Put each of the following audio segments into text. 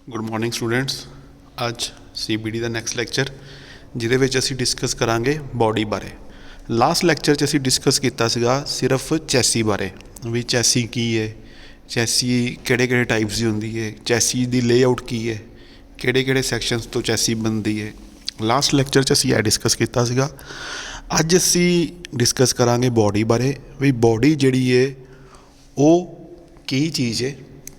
Good morning students. अज CBD का next lecture जिहदे असी डिस्कस करांगे बॉडी बारे। लास्ट लैक्चर च असी डिस्कस किया सीगा सिर्फ चैसी बारे, भी चैसी की है, चैसी किहड़े टाइप्स की होंदी है, चैसी दी लेआउट की है, किहड़े सैक्शनस तो चैसी बनती है। लास्ट लैक्चर च असी डिस्कस किया सीगा। अज असी डिस्कस करांगे बॉडी बारे, भी बॉडी जिहड़ी है वो की चीज़ है,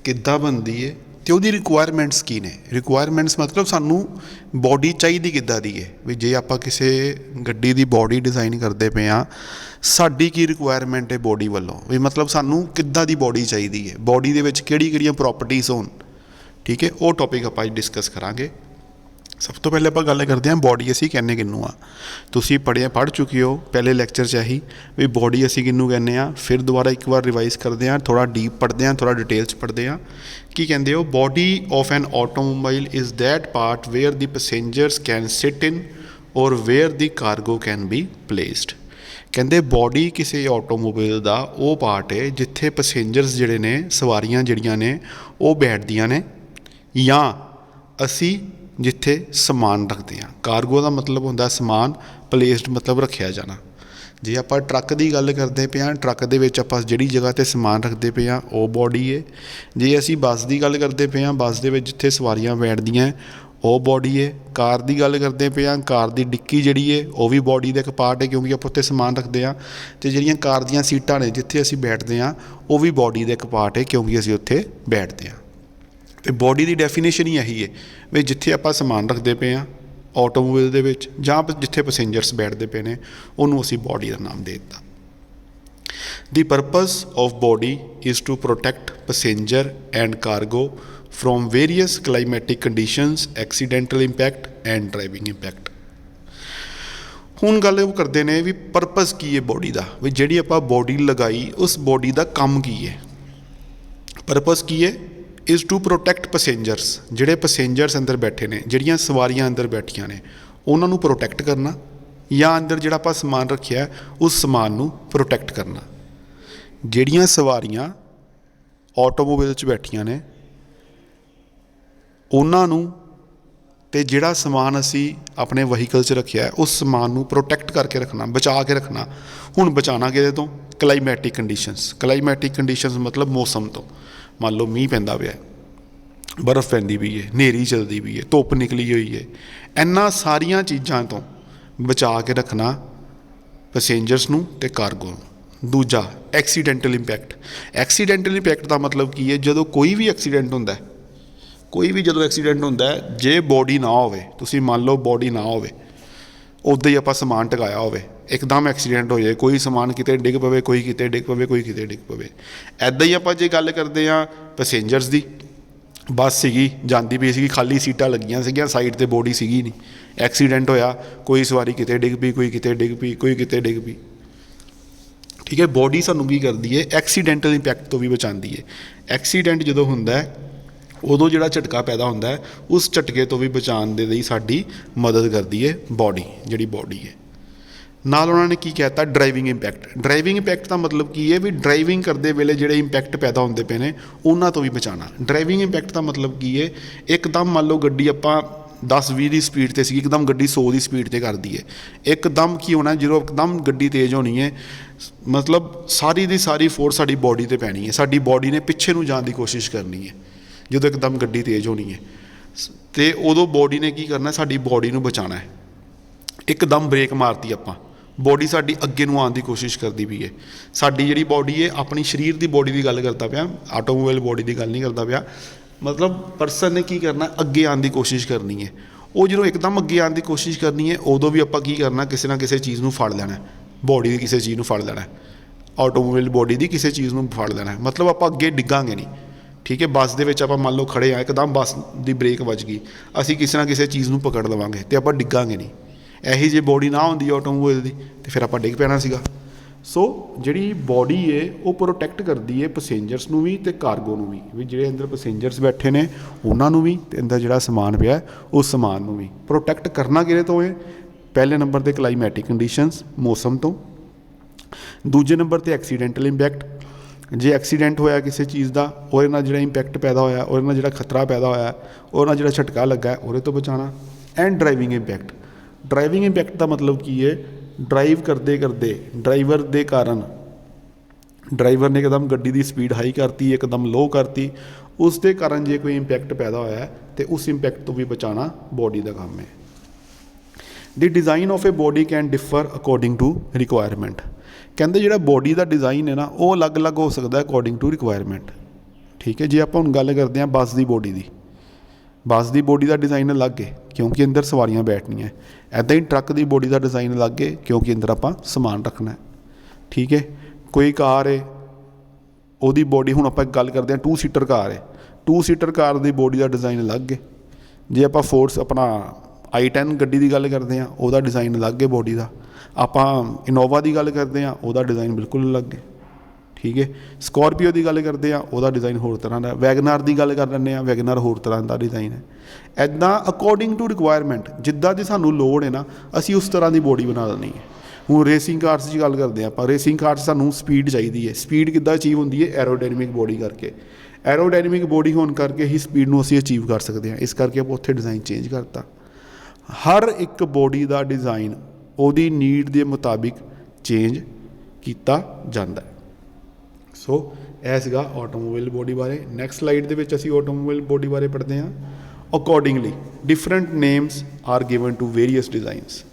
किद्दां बनती है, तो वो रिक्वायरमेंट्स की ने। रिक्वायरमेंट्स मतलब सानू बॉडी चाहिए किद्दां दी है, भी जे आपां किसी गड्डी की बॉडी डिज़ाइन करते पे हाँ, साडी की रिक्वायरमेंट है बॉडी वालों, भी मतलब सानू किद्दां दी बॉडी चाहिए है, बॉडी दे विच किहड़ी-किहड़ियां प्रॉपर्टीज़ होण। ठीक है, वो टॉपिक आपां डिस्कस करांगे। सब तो पहले आप गल करते हैं बॉडी असी कहने किनू आ। तुसी पढ़ चुके हो पहले लैक्चर च ही भी बॉडी असी किनू कहने आ। फिर दोबारा एक बार रिवाइज करते हैं, थोड़ा डीप पढ़ते हैं, थोड़ा डिटेल्स पढ़ते हैं। की कहते हो, body of an automobile is that part where the passengers can sit in और where the cargo can be placed. कहते बॉडी किसी ऑटोमोबाइल का वो पार्ट है जिथे पैसेंजर्स जिहड़े ने, सवारियां जिहड़ियां ने वो बैठदियां ने, या असी जिथे समान रखते हैं। कार्गो का मतलब होंदा समान, प्लेसड मतलब रखा जाना। जे आप ट्रक की गल करते पे हाँ, ट्रक दे विच आपां जिहड़ी जगह ते समान रखते पे हाँ वो बॉडी है। जे असी बस की गल करते पे हाँ, बस दे विच जिथे सवारियां बैठदियां वो बॉडी है। कार की गल करते पे हाँ, कार की डिक्की जिहड़ी है वो भी बॉडी का एक पार्ट है, क्योंकि आप उत्थे समान रखते हैं। तो जिहड़ियां कार दीयां सीटां ने जिथे असी बैठते हैं वो भी बॉडी का एक पार्ट है, क्योंकि असी उत्थे बैठते हैं। तो बॉडी की डेफिनेशन ही यही है भी जिथे आप समान रखते पे हाँ ऑटोमोबाइल दे विच, जां जिथे पैसेंजर्स बैठते पे ने, उन्होंने असी बॉडी का नाम दे दिता। The purpose of body is to protect passenger and cargo from various climatic conditions, accidental impact and driving impact. हुण गल वो करते हैं भी परपज़ की है बॉडी का, भी जिहड़ी आपां बॉडी लगाई उस बॉडी का काम की है। परपज़ की है इज़ टू प्रोटैक्ट पैसेंजर्स, जिहड़े पैसेंजर्स अंदर बैठे ने, जिहड़ियां सवारियां अंदर बैठियां ने, उन्होंने प्रोटैक्ट करना, या अंदर जिहड़ा आपां समान रखिया उस समान नूं प्रोटैक्ट करना। जिहड़ियां सवारियां ऑटोमोबाइल च बैठियां ने उन्होंने ते जिहड़ा समान असी अपने वहीकल च रखिया उस समान नूं प्रोटैक्ट करके रखना, बचा के रखना। हुण बचाना किहदे तो? Climatic conditions. क्लाइमैटिक कंडीशनस मतलब मौसम तो। मान लो मीह पैंदा पिया, बर्फ़ पैंदी पई है, हनेरी चलती पई है, धुप्प निकली हुई है, इन्हां सारियां चीज़ां तो बचा के रखना पैसेंजर्स नूं ते कार्गो नूं। दूजा एक्सीडेंटल इंपैक्ट। एक्सीडेंटल इंपैक्ट का मतलब की है, जो कोई भी एक्सीडेंट होंदा है, कोई भी जो एक्सीडेंट होंदा है, जे बॉडी ना होवे, तुसीं मान लो बॉडी ना होवे, उद्दां ही आपां समान टकाया होवे, एकदम एक्सीडेंट हो जाए, कोई समान किते डिग पवे, कोई किते डिग पवे, कोई किते डिग पवे। ऐदां ही आपां जे गल करते हैं पैसेंजर्स की, बस सीगी जाती पई सी, खाली सीटां लगियां सीगियां, साइड ते बॉडी सीगी नहीं, एक्सीडेंट होया, कोई सवारी किते डिग पई, कोई किते डिग पई, कोई किते डिग पई। ठीक है, बॉडी सानू की करती है, एक्सीडेंटल इंपैक्ट तो भी बचाती है। एक्सीडेंट जो होंदा है उदों जिहड़ा झटका पैदा होंदा है, उस झटके तो भी बचाने दे लई साडी मदद करती है बॉडी, जिहड़ी बॉडी है। नाल उन्होंने की कहता ड्राइविंग इंपैक्ट। ड्राइविंग इंपैक्ट का मतलब की है भी ड्राइविंग करते वेले जिहड़े इंपैक्ट पैदा होंदे पे ने उन्हां तो भी बचाना। ड्राइविंग इंपैक्ट का मतलब की है, एकदम मान लो गड्डी आपां 10-20 की स्पीड ते सी, एकदम गड्डी 100 की स्पीड ते कर दी है, एकदम की होना जो एकदम गड्डी तेज़ होनी है, मतलब सारी दी सारी फोर्स साडी बॉडी ते पैनी है, साडी बॉडी ने पिछे नूं जाण दी कोशिश करनी है जो एकदम गड्डी तेज़ होनी है। तो उदों बॉडी ने की करना, साडी बॉडी नूं बचाना है। एकदम ब्रेक मारती आपां, बॉडी साडी अगे नूं आउण दी कोशिश करती पई है। साडी जिहड़ी बॉडी है अपनी शरीर की बॉडी की गल करता पिया, ऑटोमोबाइल बॉडी की गल नहीं करता पिया। मतलब परसन ने की करना, अगे आउण दी कोशिश करनी है। वो जो एकदम अगे आउण दी कोशिश करनी है उदों भी आपां की करना, किसी ना किसी चीज़ नूं फड़ लैना, बॉडी की किसी चीज़ नूं फड़ लैना, ऑटोमोबाइल बॉडी की किसी चीज़ नूं फड़ लैना, मतलब आपां अगे डिगांगे नहीं। ठीक है, बस दे विच आपां मान लो खड़े आ, एकदम बस की ब्रेक वज गई, असीं किसी ना किसी चीज़ नूं पकड़ लवांगे तो आपां डिगांगे नहीं। यही जे बॉडी ना होंदी ऑटोमोबाइल की तो फिर आपां डिग पैना सीगा। सो जिहड़ी बॉडी है वो प्रोटैक्ट करती है पैसेंजर्स नूं भी ते कार्गो नूं भी जिहड़े अंदर पैसेंजर्स बैठे ने उन्हां नूं भी ते अंदर जिहड़ा समान पिया उस समान नूं भी प्रोटैक्ट करना किहदे तो है? पहले नंबर ते क्लाइमैटिक कंडीशनस, मौसम तो। दूजे नंबर ते एक्सीडेंटल इंपैक्ट, जे एक्सीडेंट होया किसी चीज़ का ਉਹਦੇ ਨਾਲ ਜਿਹੜਾ ਇੰਪੈਕਟ पैदा होया ਉਹਦੇ ਨਾਲ ਜਿਹੜਾ खतरा पैदा होया ਉਹਦੇ ਨਾਲ ਜਿਹੜਾ झटका लगा ਉਹਦੇ ਤੋਂ बचाना। And driving impact, driving impact का मतलब की है ड्राइव करते करते ड्राइवर के कारण ड्राइवर ने एकदम गड्डी की स्पीड हाई करती एकदम लो करती उस दे कारण जे कोई इंपैक्ट पैदा होया है तो उस इंपैक्ट तो भी बचाना बॉडी का काम है। The design of a body can differ according to requirement, कहते जो बॉडी का डिज़ाइन है ना वो अलग अलग हो सकता है अकॉर्डिंग टू रिक्वायरमेंट। ठीक है, जे आप हुण गल करते हैं बस की बॉडी की, बस की बॉडी का डिज़ाइन अलग है क्योंकि अंदर सवारियां बैठनियां, ऐदा ही ट्रक की बॉडी का डिज़ाइन अलग है क्योंकि अंदर आप समान रखना है। ठीक है, कोई कार है ਉਹਦੀ बॉडी हुण आप गल करते हैं 2 सीटर कार है, 2 सीटर कार की बॉडी का डिज़ाइन अलग है। जे आप फोर्स अपना i10 गड्डी की गल करते हैं ਉਹਦਾ डिज़ाइन अलग है बॉडी का, आप इनोवा की गल करते हैं ਉਹਦਾ डिज़ाइन बिल्कुल अलग है। ठीक है, स्कॉर्पियो की गल करते हैं ਉਹਦਾ डिज़ाइन होर तरह का, वैगनार की गल कर लें वैगनार होर तरह का डिज़ाइन है। ऐदा अकॉर्डिंग टू रिक्वायरमेंट जिद्दां दी सानू लोड़ है ना असी उस तरह की बॉडी बना लेनी है। हूँ रेसिंग कार्स की गल करते हैं आप, रेसिंग कार्स सानू स्पीड चाहिए है, स्पीड किद्दां अचीव होंदी है एरोडायनेमिक बॉडी करके, एरोडायनेमिक बॉडी होने करके ही स्पीड नूं असी अचीव कर सकते हैं, इस करके आप उत्थे डिज़ाइन चेंज करता। हर एक बॉडी का डिज़ाइन उहदी नीड के मुताबिक चेंज किया जाता है। सो यह सीगा ऑटोमोबाइल बॉडी बारे। नैक्सट स्लाइड दे विच असीं ऑटोमोबाइल बॉडी बारे पढ़ते हैं। Accordingly different names are given to various designs,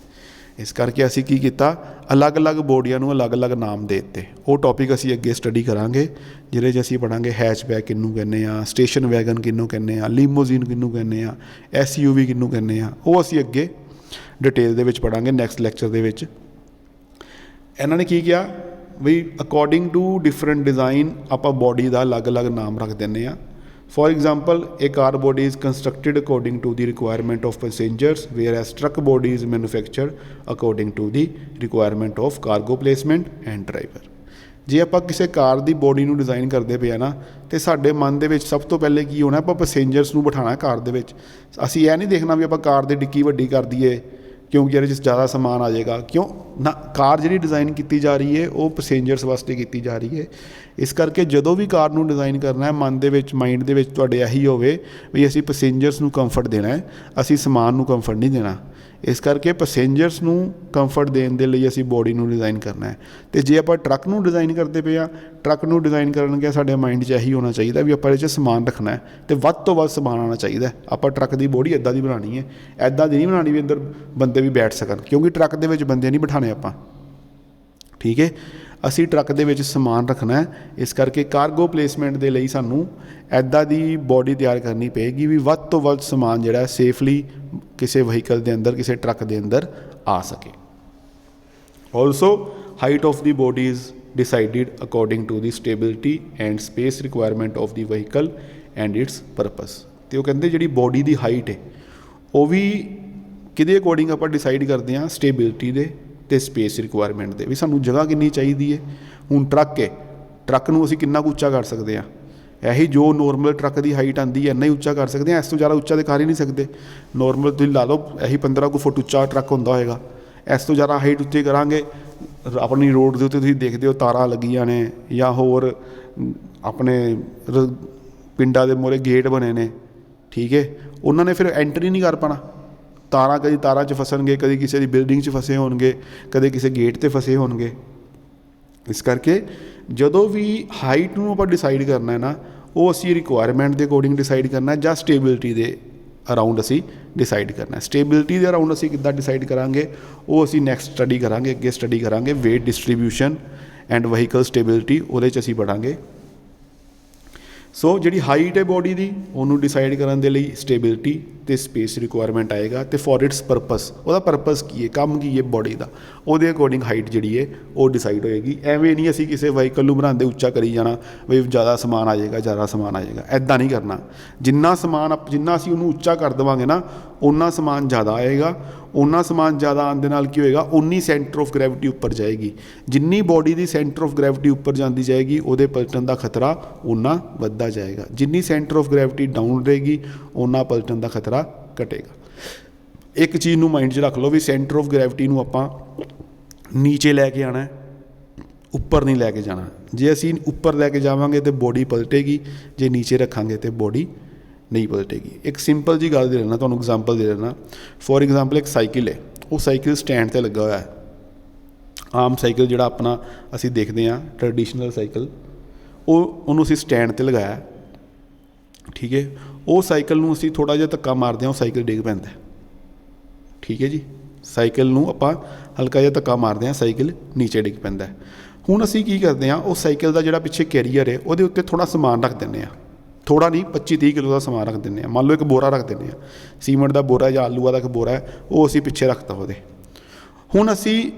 इस करके असीं की कीता अलग अलग बॉडियां नूं अलग अलग नाम दे दिते। वो टॉपिक असीं अगे स्टडी करांगे जिहदे च असीं पढ़ांगे हैचबैक किन्नू कहने आ, स्टेशन वैगन किन्नू कहने आ, लीमोजीन किन्नू कहने आ, SUV किन्नू कहने आ, वो असीं अगे डिटेल दे विच पढ़ांगे नैक्सट लैक्चर दे विच। इन्हां ने की किया भी अकॉर्डिंग टू डिफरेंट डिज़ाइन आप बॉडी का अलग अलग नाम रख दें। For example a car body is constructed according to the requirement of passengers whereas truck body is manufactured according to the requirement of cargo placement and driver. जे आप किसी कार की बॉडी को डिज़ाइन करते पे ना तो साडे मन दे विच सब तो पहले की होना आप पैसेंजर्स को बिठाना कार दे विच। असीं यह नहीं देखना भी आप कार की डिक्की वड्डी कर दईए क्योंकि ये ज़्यादा समान आ जाएगा, क्यों ना कार जी डिज़ाइन की जा रही है वो पैसेंजर्स वास्ते की जा रही है। इस करके जदों भी कार नूं डिज़ाइन करना है मन दे विच माइंड दे विच तुहाडे यही होवे भी असीं पैसेंजर्स नूं कंफर्ट देना है, असीं समान नूं कंफर्ट नहीं देना। इस करके पैसेंजर्स नूं कंफर्ट देने दे लई असीं बॉडी नूं डिज़ाइन करना है। तो जे आप ट्रक नूं डिज़ाइन करते पे आ, ट्रक नूं डिज़ाइन करन के साडे माइंड 'च यही होना चाहिए भी आप इहदे 'च समान रखना है तो वध तो वध समान आना चाहिए। आप ट्रक की बॉडी इदां दी बनानी है, इदां दी नहीं बनानी भी अंदर बंदे भी बैठ सकन, क्योंकि ट्रक दे विच बंदे नहीं बिठाने आपां। ठीक है, असी ट्रक दे विच समान रखना है, इस करके कार्गो प्लेसमेंट दे लई सानू ऐदा दी बॉडी तैयार करनी पेगी भी वध तो वध समान जिहड़ा सेफली किसी वहीकल के अंदर किसी ट्रक के अंदर आ सके। Also height of the body is decided according to the stability and space requirement of the vehicle and its purpose. तो कहते जी बॉडी की हाइट है वो भी किहदे अकॉर्डिंग आप डिसाइड करते हैं, स्टेबिलिटी दे ते स्पेस रिक्वायरमेंट दे भी सानू जगह कितनी चाहिए है। हुण ट्रक है, ट्रक नूं असीं कितना उच्चा कर सकते हैं, यही जो नॉर्मल ट्रक की हाइट आती है इन्ना ही उच्चा कर सकते हैं, इस तो ज़्यादा उच्चा तो कर ही नहीं सकते। नॉर्मल तुसीं ला लो यही 15 फुट उच्चा ट्रक होंदा होएगा, इस तो ज़्यादा हाइट उत्ते करांगे अपनी रोड के उत्ते तुसीं देखदे हो तारां लगियां ने या होर अपने पिंडां दे मोहरे गेट बने ने। ठीक है, उन्होंने फिर एंट्री नहीं कर पाना, तारां कभी तारां च फसणगे, कभी किसी की बिल्डिंग च फसे होणगे, कभी किसी गेट ते फसे होणगे। इस करके जदों भी हाइट नूं आपां डिसाइड करना है ना वो असी रिक्वायरमेंट के अकॉर्डिंग डिसाइड करना है, जां स्टेबिलिटी के अराउंड असी डिसाइड करना है। स्टेबिलिटी के अराउंड असी किद्दां डिसाइड करांगे वो असी नैक्सट स्टडी करांगे, अगे स्टडी करांगे wait distribution and vehicle stability, उहदे च असी पढ़ांगे। सो जिहड़ी हाइट है बॉडी की उन्होंने डिसाइड करने के लिए स्टेबिलिटी तो स्पेस रिक्वायरमेंट आएगा, तो फॉर इट्स परपस वह परपस की है, काम की है बॉडी का, वो अकॉर्डिंग हाइट जी है वो डिसाइड होएगी। एवें नहीं असी किसी वहीकल बनाते उच्चा करी जाना भी ज़्यादा समान आ जाएगा, ज़्यादा समान आ जाएगा, ऐदा नहीं करना। जिन्ना समान जिन्ना असी उन्होंने उच्चा कर देवांगे ना उन्ना समान ज़्यादा आएगा, उन्ना समान ज़्यादा आने के नाल की होएगा उन्नी सेंटर ऑफ ग्रैविटी उपर जाएगी। जिन्नी बॉडी की सेंटर ऑफ ग्रैविटी उपर जाती जाएगी वो पलटन का खतरा उन्ना वधदा जाएगा, जिन्नी सेंटर ऑफ ग्रैविटी डाउन रहेगी उन्ना पलटन का खतरा घटेगा। एक चीज़ नूं माइंड च रख लो भी सेंटर ऑफ ग्रैविटी नूं आपां नीचे लैके आना है, ਉੱਪਰ ਨਹੀਂ ਲੈ ਕੇ ਜਾਣਾ। ਜੇ ਅਸੀਂ ਉੱਪਰ ਲੈ ਕੇ ਜਾਵਾਂਗੇ ਤਾਂ ਬੋਡੀ ਪਲਟੇਗੀ, ਜੇ ਨੀਚੇ ਰੱਖਾਂਗੇ ਤਾਂ ਬੋਡੀ ਨਹੀਂ ਪਲਟੇਗੀ। ਇੱਕ ਸਿੰਪਲ ਜੀ ਗੱਲ ਦੇ ਦੇਣਾ ਤੁਹਾਨੂੰ, ਐਗਜ਼ਾਮਪਲ ਦੇ ਦੇਣਾ। ਫੋਰ ਐਗਜ਼ਾਮਪਲ ਇੱਕ ਸਾਈਕਲ ਹੈ, ਉਹ ਸਾਈਕਲ ਸਟੈਂਡ 'ਤੇ ਲੱਗਾ ਹੋਇਆ ਹੈ। ਆਮ ਸਾਈਕਲ ਜਿਹੜਾ ਆਪਣਾ ਅਸੀਂ ਦੇਖਦੇ ਹਾਂ ਟਰਡੀਸ਼ਨਲ ਸਾਈਕਲ, ਉਹਨੂੰ ਅਸੀਂ ਸਟੈਂਡ 'ਤੇ ਲਗਾਇਆ, ਠੀਕ ਹੈ। ਉਹ ਸਾਈਕਲ ਨੂੰ ਅਸੀਂ ਥੋੜ੍ਹਾ ਜਿਹਾ ਧੱਕਾ ਮਾਰਦੇ ਹਾਂ, ਉਹ ਸਾਈਕਲ ਡਿੱਗ ਪੈਂਦਾ, ਠੀਕ ਹੈ ਜੀ। ਸਾਈਕਲ ਨੂੰ ਆਪਾਂ ਹਲਕਾ ਜਿਹਾ ਧੱਕਾ ਮਾਰਦੇ ਹਾਂ, ਸਾਈਕਲ ਨੀਚੇ ਡਿੱਗ ਪੈਂਦਾ। ਹੁਣ ਅਸੀਂ ਕੀ ਕਰਦੇ ਹਾਂ, ਉਹ ਸਾਈਕਲ ਦਾ ਜਿਹੜਾ ਪਿੱਛੇ ਕੈਰੀਅਰ ਹੈ ਉਹਦੇ ਉੱਤੇ ਥੋੜ੍ਹਾ ਸਮਾਨ ਰੱਖ ਦਿੰਦੇ ਹਾਂ, ਥੋੜ੍ਹਾ ਨਹੀਂ 25-30 ਕਿਲੋ ਦਾ ਸਮਾਨ ਰੱਖ ਦਿੰਦੇ ਹਾਂ। ਮੰਨ ਲਓ ਇੱਕ ਬੋਰਾ ਰੱਖ ਦਿੰਦੇ ਹਾਂ, ਸੀਮੈਂਟ ਦਾ ਬੋਰਾ ਜਾਂ ਆਲੂਆਂ ਦਾ ਇੱਕ ਬੋਰਾ ਹੈ, ਉਹ ਅਸੀਂ ਪਿੱਛੇ ਰੱਖਤਾ ਉਹਦੇ। ਹੁਣ ਅਸੀਂ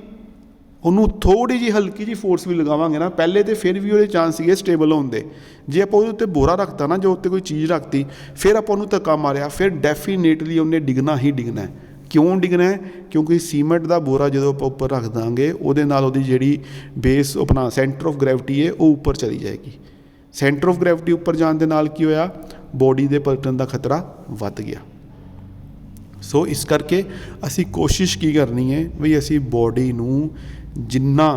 ਉਹਨੂੰ ਥੋੜ੍ਹੀ ਜਿਹੀ ਹਲਕੀ ਜਿਹੀ ਫੋਰਸ ਵੀ ਲਗਾਵਾਂਗੇ ਨਾ, ਪਹਿਲੇ ਤਾਂ ਫਿਰ ਵੀ ਉਹਦੇ ਚਾਂਸ ਸੀਗੇ ਸਟੇਬਲ ਹੋਣ ਦੇ। ਜੇ ਆਪਾਂ ਉਹਦੇ ਉੱਤੇ ਬੋਰਾ ਰੱਖਤਾ ਨਾ, ਜੋ ਉੱਤੇ ਕੋਈ ਚੀਜ਼ ਰੱਖਤੀ, ਫਿਰ ਆਪਾਂ ਉਹਨੂੰ ਧੱਕਾ ਮਾਰਿਆ, ਫਿਰ ਡੈਫੀਨੇਟਲੀ ਉਹਨੇ ਡਿੱਗਣਾ ਹੀ ਡਿੱਗਣਾ ਹੈ। ਕਿਉਂ ਡਿੱਗਣਾ ਹੈ? ਕਿਉਂਕਿ ਸੀਮੈਂਟ ਦਾ ਬੋਰਾ ਜਦੋਂ ਆਪਾਂ ਉੱਪਰ ਰੱਖ ਦਾਂਗੇ, ਉਹਦੇ ਨਾਲ ਉਹਦੀ ਜਿਹੜੀ ਬੇਸ ਆਪਣਾ ਸੈਂਟਰ ਆਫ ਗ੍ਰੈਵਿਟੀ ਹੈ ਉਹ ਉੱਪਰ ਚਲੀ ਜਾਏਗੀ। ਸੈਂਟਰ ਆਫ ਗ੍ਰੈਵਿਟੀ ਉੱਪਰ ਜਾਣ ਦੇ ਨਾਲ ਕੀ ਹੋਇਆ, ਬੋਡੀ ਦੇ ਪਲਟਣ ਦਾ ਖਤਰਾ ਵੱਧ ਗਿਆ। ਸੋ ਇਸ ਕਰਕੇ ਅਸੀਂ ਕੋਸ਼ਿਸ਼ ਕੀ ਕਰਨੀ ਹੈ ਵੀ ਅਸੀਂ ਬੋਡੀ ਨੂੰ ਜਿੰਨਾ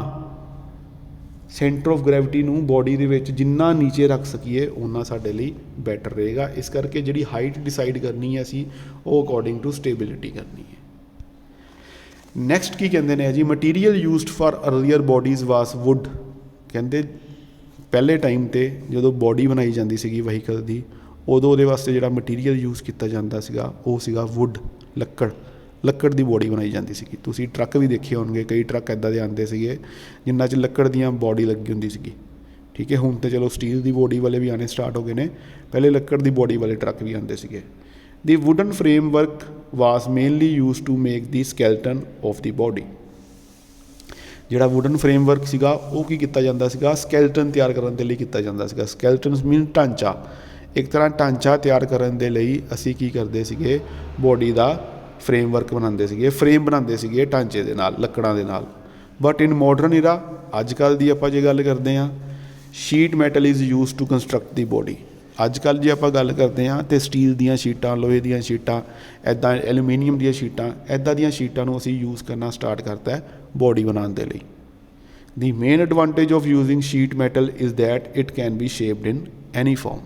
ਸੈਂਟਰ ਆਫ ਗ੍ਰੈਵਿਟੀ ਨੂੰ ਬੋਡੀ ਦੇ ਵਿੱਚ ਜਿੰਨਾ ਨੀਚੇ ਰੱਖ ਸਕੀਏ ਓਨਾ ਸਾਡੇ ਲਈ ਬੈਟਰ ਰਹੇਗਾ। ਇਸ ਕਰਕੇ ਜਿਹੜੀ ਹਾਈਟ ਡਿਸਾਈਡ ਕਰਨੀ ਹੈ ਅਸੀਂ, ਉਹ ਅਕੋਰਡਿੰਗ ਟੂ ਸਟੇਬਿਲਿਟੀ ਕਰਨੀ ਹੈ। ਨੈਕਸਟ ਕੀ ਕਹਿੰਦੇ ਨੇ ਜੀ, material used for earlier bodies was wood. ਕਹਿੰਦੇ ਪਹਿਲੇ ਟਾਈਮ 'ਤੇ ਜਦੋਂ ਬੋਡੀ ਬਣਾਈ ਜਾਂਦੀ ਸੀਗੀ ਵਹੀਕਲ ਦੀ, ਉਦੋਂ ਉਹਦੇ ਵਾਸਤੇ ਜਿਹੜਾ ਮਟੀਰੀਅਲ ਯੂਜ਼ ਕੀਤਾ ਜਾਂਦਾ ਸੀਗਾ ਉਹ ਸੀਗਾ ਵੁੱਡ, ਲੱਕੜ ਦੀ ਬੋਡੀ ਬਣਾਈ ਜਾਂਦੀ ਸੀਗੀ। ਤੁਸੀਂ ਟਰੱਕ ਵੀ ਦੇਖੇ ਹੋਣਗੇ, ਕਈ ਟਰੱਕ ਇੱਦਾਂ ਦੇ ਆਉਂਦੇ ਸੀਗੇ ਜਿਨ੍ਹਾਂ 'ਚ ਲੱਕੜ ਦੀਆਂ ਬੋਡੀ ਲੱਗੀ ਹੁੰਦੀ ਸੀਗੀ, ਠੀਕ ਹੈ। ਹੁਣ ਤਾਂ ਚਲੋ ਸਟੀਲ ਦੀ ਬੋਡੀ ਵਾਲੇ ਵੀ ਆਉਣੇ ਸਟਾਰਟ ਹੋ ਗਏ ਨੇ, ਪਹਿਲੇ ਲੱਕੜ ਦੀ ਬੋਡੀ ਵਾਲੇ ਟਰੱਕ ਵੀ ਆਉਂਦੇ ਸੀਗੇ। The wooden framework was mainly use to make the skeleton of the body. ਜਿਹੜਾ ਵੁਡਨ ਫਰੇਮਵਰਕ ਸੀਗਾ ਉਹ ਕੀ ਕੀਤਾ ਜਾਂਦਾ ਸੀਗਾ, ਸਕੈਲਟਨ ਤਿਆਰ ਕਰਨ ਦੇ ਲਈ ਕੀਤਾ ਜਾਂਦਾ ਸੀਗਾ। ਸਕੈਲਟਨਸ ਮੀਨ ਢਾਂਚਾ, ਇੱਕ ਤਰ੍ਹਾਂ ਢਾਂਚਾ ਤਿਆਰ ਕਰਨ ਦੇ ਲਈ ਅਸੀਂ ਕੀ ਕਰਦੇ ਸੀਗੇ, ਬੋਡੀ ਦਾ ਫਰੇਮਵਰਕ ਬਣਾਉਂਦੇ ਸੀਗੇ, ਫਰੇਮ ਬਣਾਉਂਦੇ ਸੀਗੇ ਢਾਂਚੇ ਦੇ ਨਾਲ, ਲੱਕੜਾਂ ਦੇ ਨਾਲ। ਬਟ ਇਨ ਮਾਡਰਨ ਇਰਾ, ਅੱਜ ਕੱਲ੍ਹ ਦੀ ਆਪਾਂ ਜੇ ਗੱਲ ਕਰਦੇ ਹਾਂ, sheet metal is use to construct the body. ਅੱਜ ਕੱਲ੍ਹ ਜੇ ਆਪਾਂ ਗੱਲ ਕਰਦੇ ਹਾਂ ਤਾਂ ਸਟੀਲ ਦੀਆਂ ਸ਼ੀਟਾਂ, ਲੋਹੇ ਦੀਆਂ ਸ਼ੀਟਾਂ, ਇੱਦਾਂ ਐਲੂਮੀਨੀਅਮ ਦੀਆਂ ਸ਼ੀਟਾਂ, ਇੱਦਾਂ ਦੀਆਂ ਸ਼ੀਟਾਂ ਨੂੰ ਅਸੀਂ ਯੂਜ਼ ਕਰਨਾ ਸਟਾਰਟ ਕਰਤਾ ਹੈ ਬੋਡੀ ਬਣਾਉਣ ਦੇ ਲਈ। The main advantage of using sheet metal is that it can be shaped in any form.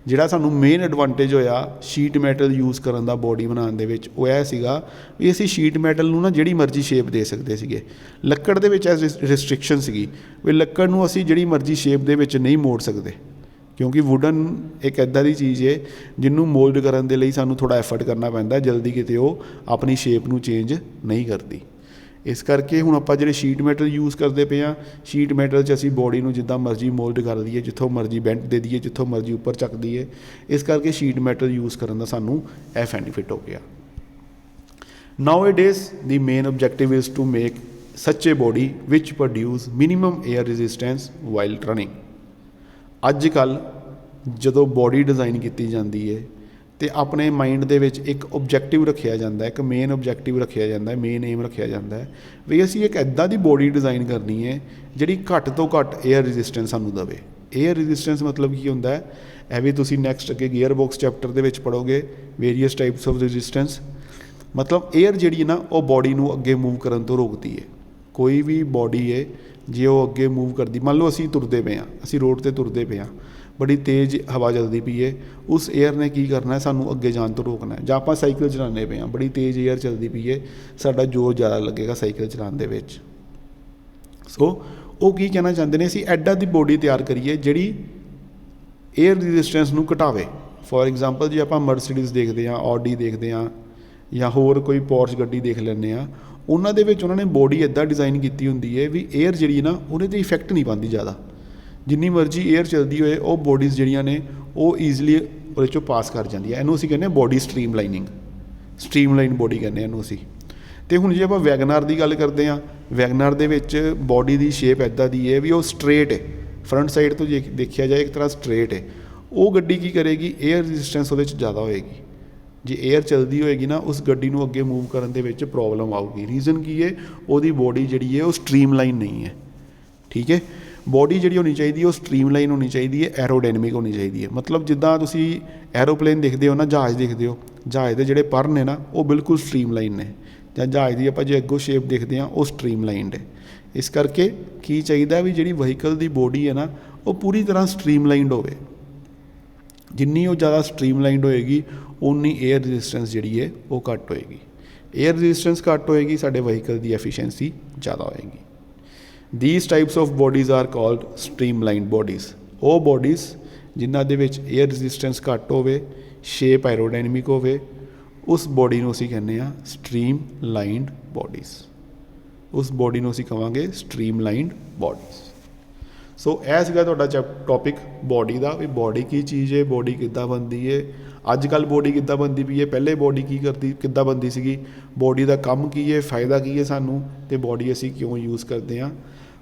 ਜਿਹੜਾ ਸਾਨੂੰ ਮੇਨ ਐਡਵਾਂਟੇਜ ਹੋਇਆ ਸ਼ੀਟ ਮੈਟਲ ਯੂਜ਼ ਕਰਨ ਦਾ ਬੋਡੀ ਬਣਾਉਣ ਦੇ ਵਿੱਚ, ਉਹ ਇਹ ਸੀਗਾ ਵੀ ਅਸੀਂ ਸ਼ੀਟ ਮੈਟਲ ਨੂੰ ਨਾ ਜਿਹੜੀ ਮਰਜ਼ੀ ਸ਼ੇਪ ਦੇ ਸਕਦੇ ਸੀਗੇ। ਲੱਕੜ ਦੇ ਵਿੱਚ ਰਿਸਟ੍ਰਿਕਸ਼ਨ ਸੀਗੀ ਵੀ ਲੱਕੜ ਨੂੰ ਅਸੀਂ ਜਿਹੜੀ ਮਰਜ਼ੀ ਸ਼ੇਪ ਦੇ ਵਿੱਚ ਨਹੀਂ ਮੋੜ ਸਕਦੇ, ਕਿਉਂਕਿ ਵੁਡਨ ਇੱਕ ਇੱਦਾਂ ਦੀ ਚੀਜ਼ ਹੈ ਜਿਹਨੂੰ ਮੋਲਡ ਕਰਨ ਦੇ ਲਈ ਸਾਨੂੰ ਥੋੜ੍ਹਾ ਐਫਰਟ ਕਰਨਾ ਪੈਂਦਾ, ਜਲਦੀ ਕਿਤੇ ਉਹ ਆਪਣੀ ਸ਼ੇਪ ਨੂੰ ਚੇਂਜ ਨਹੀਂ ਕਰਦੀ। ਇਸ ਕਰਕੇ ਹੁਣ ਆਪਾਂ ਜਿਹੜੇ ਸ਼ੀਟ ਮੈਟਲ ਯੂਜ਼ ਕਰਦੇ ਪਏ ਹਾਂ, ਸ਼ੀਟ ਮੈਟਲ 'ਚ ਅਸੀਂ ਬੋਡੀ ਨੂੰ ਜਿੱਦਾਂ ਮਰਜ਼ੀ ਮੋਲਡ ਕਰ ਦਈਏ, ਜਿੱਥੋਂ ਮਰਜ਼ੀ ਬੈਂਟ ਦੇ ਦਈਏ, ਜਿੱਥੋਂ ਮਰਜ਼ੀ ਉੱਪਰ ਚੱਕ ਦਈਏ। ਇਸ ਕਰਕੇ ਸ਼ੀਟ ਮੈਟਲ ਯੂਜ਼ ਕਰਨ ਦਾ ਸਾਨੂੰ ਇਹ ਬੈਨੀਫਿਟ ਹੋ ਗਿਆ। Now it is the main objective is to make such a body which produce minimum air resistance while running. ਅੱਜ ਕੱਲ੍ਹ ਜਦੋਂ ਬੋਡੀ ਡਿਜ਼ਾਈਨ ਕੀਤੀ ਜਾਂਦੀ ਹੈ ਅਤੇ ਆਪਣੇ ਮਾਈਂਡ ਦੇ ਵਿੱਚ ਇੱਕ ਓਬਜੈਕਟਿਵ ਰੱਖਿਆ ਜਾਂਦਾ, ਇੱਕ ਮੇਨ ਓਬਜੈਕਟਿਵ ਰੱਖਿਆ ਜਾਂਦਾ, ਮੇਨ ਏਮ ਰੱਖਿਆ ਜਾਂਦਾ ਹੈ ਵੀ ਅਸੀਂ ਇੱਕ ਇੱਦਾਂ ਦੀ ਬੋਡੀ ਡਿਜ਼ਾਈਨ ਕਰਨੀ ਹੈ ਜਿਹੜੀ ਘੱਟ ਤੋਂ ਘੱਟ ਏਅਰ ਰੈਜ਼ਿਸਟੈਂਸ ਸਾਨੂੰ ਦੇਵੇ। ਏਅਰ ਰੈਜ਼ਿਸਟੈਂਸ ਮਤਲਬ ਕੀ ਹੁੰਦਾ ਹੈ, ਇਹ ਵੀ ਤੁਸੀਂ ਨੈਕਸਟ ਅੱਗੇ ਗੀਅਰ ਬਾਕਸ ਚੈਪਟਰ ਦੇ ਵਿੱਚ ਪੜ੍ਹੋਗੇ, ਵੇਰੀਅਸ ਟਾਈਪਸ ਆਫ ਰੈਜ਼ਿਸਟੈਂਸ। ਮਤਲਬ ਏਅਰ ਜਿਹੜੀ ਹੈ ਨਾ ਉਹ ਬੋਡੀ ਨੂੰ ਅੱਗੇ ਮੂਵ ਕਰਨ ਤੋਂ ਰੋਕਦੀ ਹੈ। ਕੋਈ ਵੀ ਬੋਡੀ ਹੈ ਜੇ ਉਹ ਅੱਗੇ ਮੂਵ ਕਰਦੀ, ਮੰਨ ਲਓ ਅਸੀਂ ਤੁਰਦੇ ਪਏ ਹਾਂ, ਅਸੀਂ ਰੋਡ 'ਤੇ ਤੁਰਦੇ ਪਏ ਹਾਂ, ਬੜੀ ਤੇਜ਼ ਹਵਾ ਚੱਲਦੀ ਪਈ ਹੈ, ਉਸ ਏਅਰ ਨੇ ਕੀ ਕਰਨਾ ਹੈ, ਸਾਨੂੰ ਅੱਗੇ ਜਾਣ ਤੋਂ ਰੋਕਣਾ ਹੈ। ਜਾਂ ਆਪਾਂ ਸਾਈਕਲ ਚਲਾਉਂਦੇ ਪਏ ਹਾਂ, ਬੜੀ ਤੇਜ਼ ਏਅਰ ਚੱਲਦੀ ਪਈ ਹੈ, ਸਾਡਾ ਜ਼ੋਰ ਜ਼ਿਆਦਾ ਲੱਗੇਗਾ ਸਾਈਕਲ ਚਲਾਉਣ ਦੇ ਵਿੱਚ। ਸੋ ਉਹ ਕੀ ਕਹਿਣਾ ਚਾਹੁੰਦੇ ਨੇ, ਅਸੀਂ ਐਡਾ ਦੀ ਬੋਡੀ ਤਿਆਰ ਕਰੀਏ ਜਿਹੜੀ ਏਅਰ ਰੈਜ਼ਿਸਟੈਂਸ ਨੂੰ ਘਟਾਵੇ। ਫੋਰ ਐਗਜ਼ਾਮਪਲ ਜੇ ਆਪਾਂ ਮਰਸੀਡੀਜ਼ ਦੇਖਦੇ ਹਾਂ, ਆਡੀ ਦੇਖਦੇ ਹਾਂ, ਜਾਂ ਹੋਰ ਕੋਈ ਪੋਰਸ਼ ਗੱਡੀ ਦੇਖ ਲੈਂਦੇ ਹਾਂ, ਉਹਨਾਂ ਦੇ ਵਿੱਚ ਉਹਨਾਂ ਨੇ ਬੋਡੀ ਇੱਦਾਂ ਡਿਜ਼ਾਈਨ ਕੀਤੀ ਹੁੰਦੀ ਹੈ ਵੀ ਏਅਰ ਜਿਹੜੀ ਨਾ ਉਹਦੇ 'ਤੇ ਇਫੈਕਟ ਨਹੀਂ ਪਾਉਂਦੀ ਜ਼ਿਆਦਾ। ਜਿੰਨੀ ਮਰਜ਼ੀ ਏਅਰ ਚੱਲਦੀ ਹੋਏ ਉਹ ਬੋਡੀਜ਼ ਜਿਹੜੀਆਂ ਨੇ ਉਹ ਈਜ਼ਲੀ ਉਹਦੇ 'ਚੋਂ ਪਾਸ ਕਰ ਜਾਂਦੀ ਹੈ। ਇਹਨੂੰ ਅਸੀਂ ਕਹਿੰਦੇ ਹਾਂ ਬੋਡੀ ਸਟਰੀਮਲਾਈਨਿੰਗ, ਸਟਰੀਮਲਾਈਨ ਬੋਡੀ ਕਹਿੰਦੇ ਹਾਂ ਇਹਨੂੰ ਅਸੀਂ। ਅਤੇ ਹੁਣ ਜੇ ਆਪਾਂ ਵੈਗਨਾਰ ਦੀ ਗੱਲ ਕਰਦੇ ਹਾਂ, ਵੈਗਨਾਰ ਦੇ ਵਿੱਚ ਬੋਡੀ ਦੀ ਸ਼ੇਪ ਇੱਦਾਂ ਦੀ ਹੈ ਵੀ ਉਹ ਸਟਰੇਟ ਹੈ, ਫਰੰਟ ਸਾਈਡ ਤੋਂ ਜੇ ਦੇਖਿਆ ਜਾਏ ਇੱਕ ਤਰ੍ਹਾਂ ਸਟਰੇਟ ਹੈ। ਉਹ ਗੱਡੀ ਕੀ ਕਰੇਗੀ, ਏਅਰ ਰੈਜ਼ਿਸਟੈਂਸ ਉਹਦੇ 'ਚ ਜ਼ਿਆਦਾ ਹੋਏਗੀ। ਜੇ ਏਅਰ ਚੱਲਦੀ ਹੋਏਗੀ ਨਾ, ਉਸ ਗੱਡੀ ਨੂੰ ਅੱਗੇ ਮੂਵ ਕਰਨ ਦੇ ਵਿੱਚ ਪ੍ਰੋਬਲਮ ਆਊਗੀ। ਰੀਜ਼ਨ ਕੀ ਹੈ, ਉਹਦੀ ਬੋਡੀ ਜਿਹੜੀ ਹੈ ਉਹ ਸਟਰੀਮਲਾਈਨ ਨਹੀਂ ਹੈ। ਠੀਕ ਹੈ, ਬੋਡੀ ਜਿਹੜੀ ਹੋਣੀ ਚਾਹੀਦੀ ਹੈ ਉਹ ਸਟਰੀਮਲਾਈਨ ਹੋਣੀ ਚਾਹੀਦੀ ਹੈ, ਐਰੋਡਾਇਨਮਿਕ ਹੋਣੀ ਚਾਹੀਦੀ ਹੈ। ਮਤਲਬ ਜਿੱਦਾਂ ਤੁਸੀਂ ਐਰੋਪਲੇਨ ਦੇਖਦੇ ਹੋ ਨਾ, ਜਹਾਜ਼ ਦੇਖਦੇ ਹੋ, ਜਹਾਜ਼ ਦੇ ਜਿਹੜੇ ਪਰ ਨੇ ਨਾ ਉਹ ਬਿਲਕੁਲ ਸਟਰੀਮਲਾਈਨ ਨੇ, ਜਾਂ ਜਹਾਜ਼ ਦੀ ਆਪਾਂ ਜੇ ਅੱਗੋਂ ਸ਼ੇਪ ਦੇਖਦੇ ਹਾਂ ਉਹ ਸਟਰੀਮਲਾਈਨਡ ਹੈ। इस करके की चाहिए भी जी वहीकल की बॉडी है ना वो पूरी तरह स्ट्रीमलाइंड होवे। जिन्नी वो ज़्यादा स्ट्रीमलाइंड होएगी उन्नी एयर रजिस्टेंस जी है वो घट होएगी। एयर रजिस्टेंस घट होएगी साडे वहीकल की एफिशिएंसी ज़्यादा होएगी। These types of bodies are called streamlined bodies. वो बॉडीज़ जिन्हां दे विच एयर रजिस्टेंस घट होवे, शेप एरोडायनेमिक होवे, उस बॉडी नूं असीं कहने आ स्ट्रीमलाइंड बॉडीज़। उस बॉडी नूं असीं कहांगे स्ट्रीमलाइंड बॉडीज़। सो यह सीगा तुहाडा टॉपिक बॉडी का भी बॉडी की चीज़ है, बॉडी किद्दां बनती है, अजकल बॉडी किद्दां बनती पई है, पहले बॉडी की करती किद्दां बनती सीगी, बॉडी का काम की है, फायदा की है सानू, तो बॉडी असीं क्यों यूज़ करते हैं।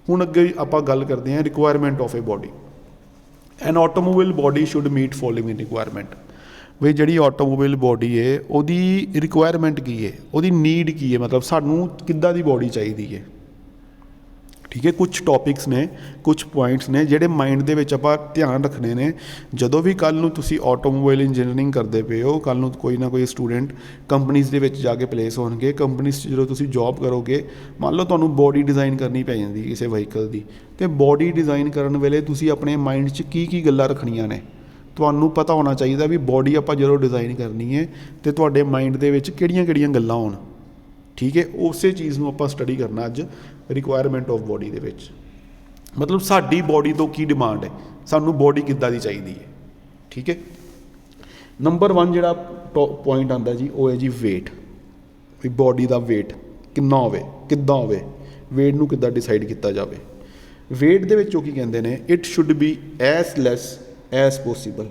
हुण अगे आपां गल करते हैं requirement of a body. An automobile body should meet following requirement. भी जी ऑटोमोबाइल बॉडी है उहदी रिक्वायरमेंट की है, उहदी नीड की है, मतलब सानू किद्दां दी बॉडी चाहिए है। ठीक है, कुछ टॉपिक्स ने कुछ पॉइंट्स ने जिहड़े माइंड दे विच आपां ध्यान रखने ने। जदों भी कल नूं तुसीं ऑटोमोबाइल इंजीनियरिंग करदे पे हो, कल नूं कोई ना कोई स्टूडेंट कंपनीज़ दे विच जाके प्लेस होणगे, कंपनीज़ जदों तुसीं जॉब करोगे, मान लो तुहानूं बॉडी डिज़ाइन करनी पै जांदी किसी वहीकल की, तो बॉडी डिज़ाइन करन वेले तुसीं अपने माइंड च की गल्लां रखणियां ने। तुहानूं पता होना चाहिए भी बॉडी आपां जदों डिज़ाइन करनी है तो तुहाडे माइंड दे विच किहड़ियां गल्लां होण। ठीक है, उस चीज़ नूं आपां स्टडी करना अज रिक्वायरमेंट ऑफ बॉडी दे विच। मतलब साडी बॉडी तो की डिमांड है, सानू बॉडी किद्दां दी चाहिदी है। ठीक है, नंबर 1 जिहड़ा पॉइंट आंदा जी वो है जी वेट। भी बॉडी का वेट किन्ना होवे, किद्दां होवे, वेट नूं किद्दां डिसाइड किया जाए। वेट दे विच की कहंदे ने it should be as less as possible.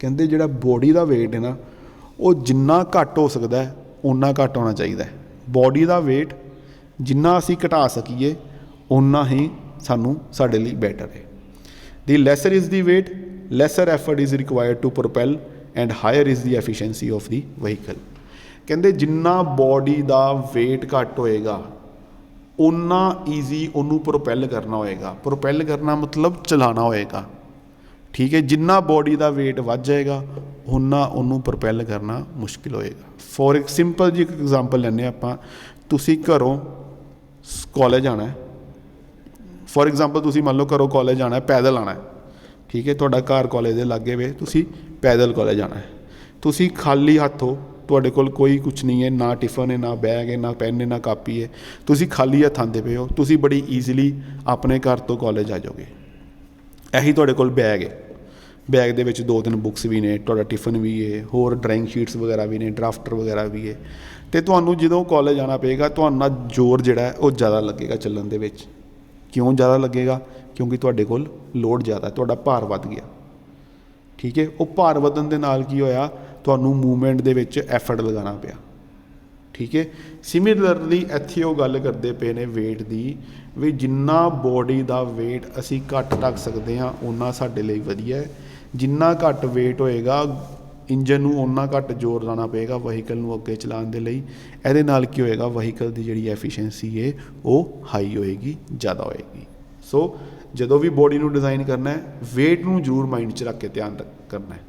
कहंदे जिहड़ा बॉडी का वेट है ना वो जिन्ना घट हो सकता है उन्ना घट होना चाहिए। बॉडी का वेट जिन्ना असी घटा सकीए उन्ना ही सानू साडे लई बैटर है। The lesser is the weight lesser effort is required to propel and higher is the efficiency of the vehicle. कहंदे जिन्ना बॉडी का वेट घट होएगा उन्ना ईजी उन्नू प्रोपैल करना होएगा। प्रोपैल करना मतलब चलाना होएगा। ठीक है, जिन्ना बॉडी का वेट वध जाएगा उन्ना उन्नू प्रोपैल करना मुश्किल होएगा। फॉर एक सिंपल जी एग्जाम्पल लैने आपां, तुसीं घरों कॉलेज आना है, फॉर एग्जाम्पल तुसीं मान लो घरों कॉलेज आना है, पैदल आना है। ठीक है, तुहाडा घर कॉलेज दे लागे वे, तुसीं पैदल कॉलेज आना है, तुसीं खाली हत्थ हो, तुहाडे कोल कोई कुछ नहीं है, ना टिफन है, ना बैग है, ना पैन है, ना कापी है, तुसीं खाली हत्थ आंदे पे हो, तुसीं बड़ी ईजीली अपने घर तो कॉलेज आ जाओगे। यही तुहाडे कोल बैग है, बैग दे विच 2-3 बुक्स भी ने, तुहाडा टिफन भी है, होर ड्राइंग शीट्स वगैरह भी ने, ड्राफ्टर वगैरह भी है, तो तुहानूं जदों कॉलेज आना पेगा तुहाडा जोर जिहड़ा है वो ज़्यादा लगेगा चलण दे विच। क्यों ज़्यादा लगेगा? क्योंकि तुहाडे कोल लोड ज़्यादा है, तुहाडा भार वध गया। ठीक है, वो भार वधन दे नाल की होया तुहानूं मूवमेंट दे विच एफर्ट लगाना पिया। ठीक है, सिमिलरली इत्थे वो गल करते पे ने वेट की, भी जिन्ना बॉडी का वेट असी घट रख सकते हैं उन्ना साडे लई वधिया है। जिन्ना घट वेट होएगा इंजन नूं उन्ना घट जोर लाना पेगा वहीकल नूं अगे चलाउण दे लई। इहदे नाल की होएगा वहीकल की जिहड़ी एफिशिएंसी है वो हाई होएगी, ज़्यादा होएगी। सो जदों भी बॉडी नूं डिज़ाइन करना है वेट नूं जरूर माइंड च रख के ध्यान करना है,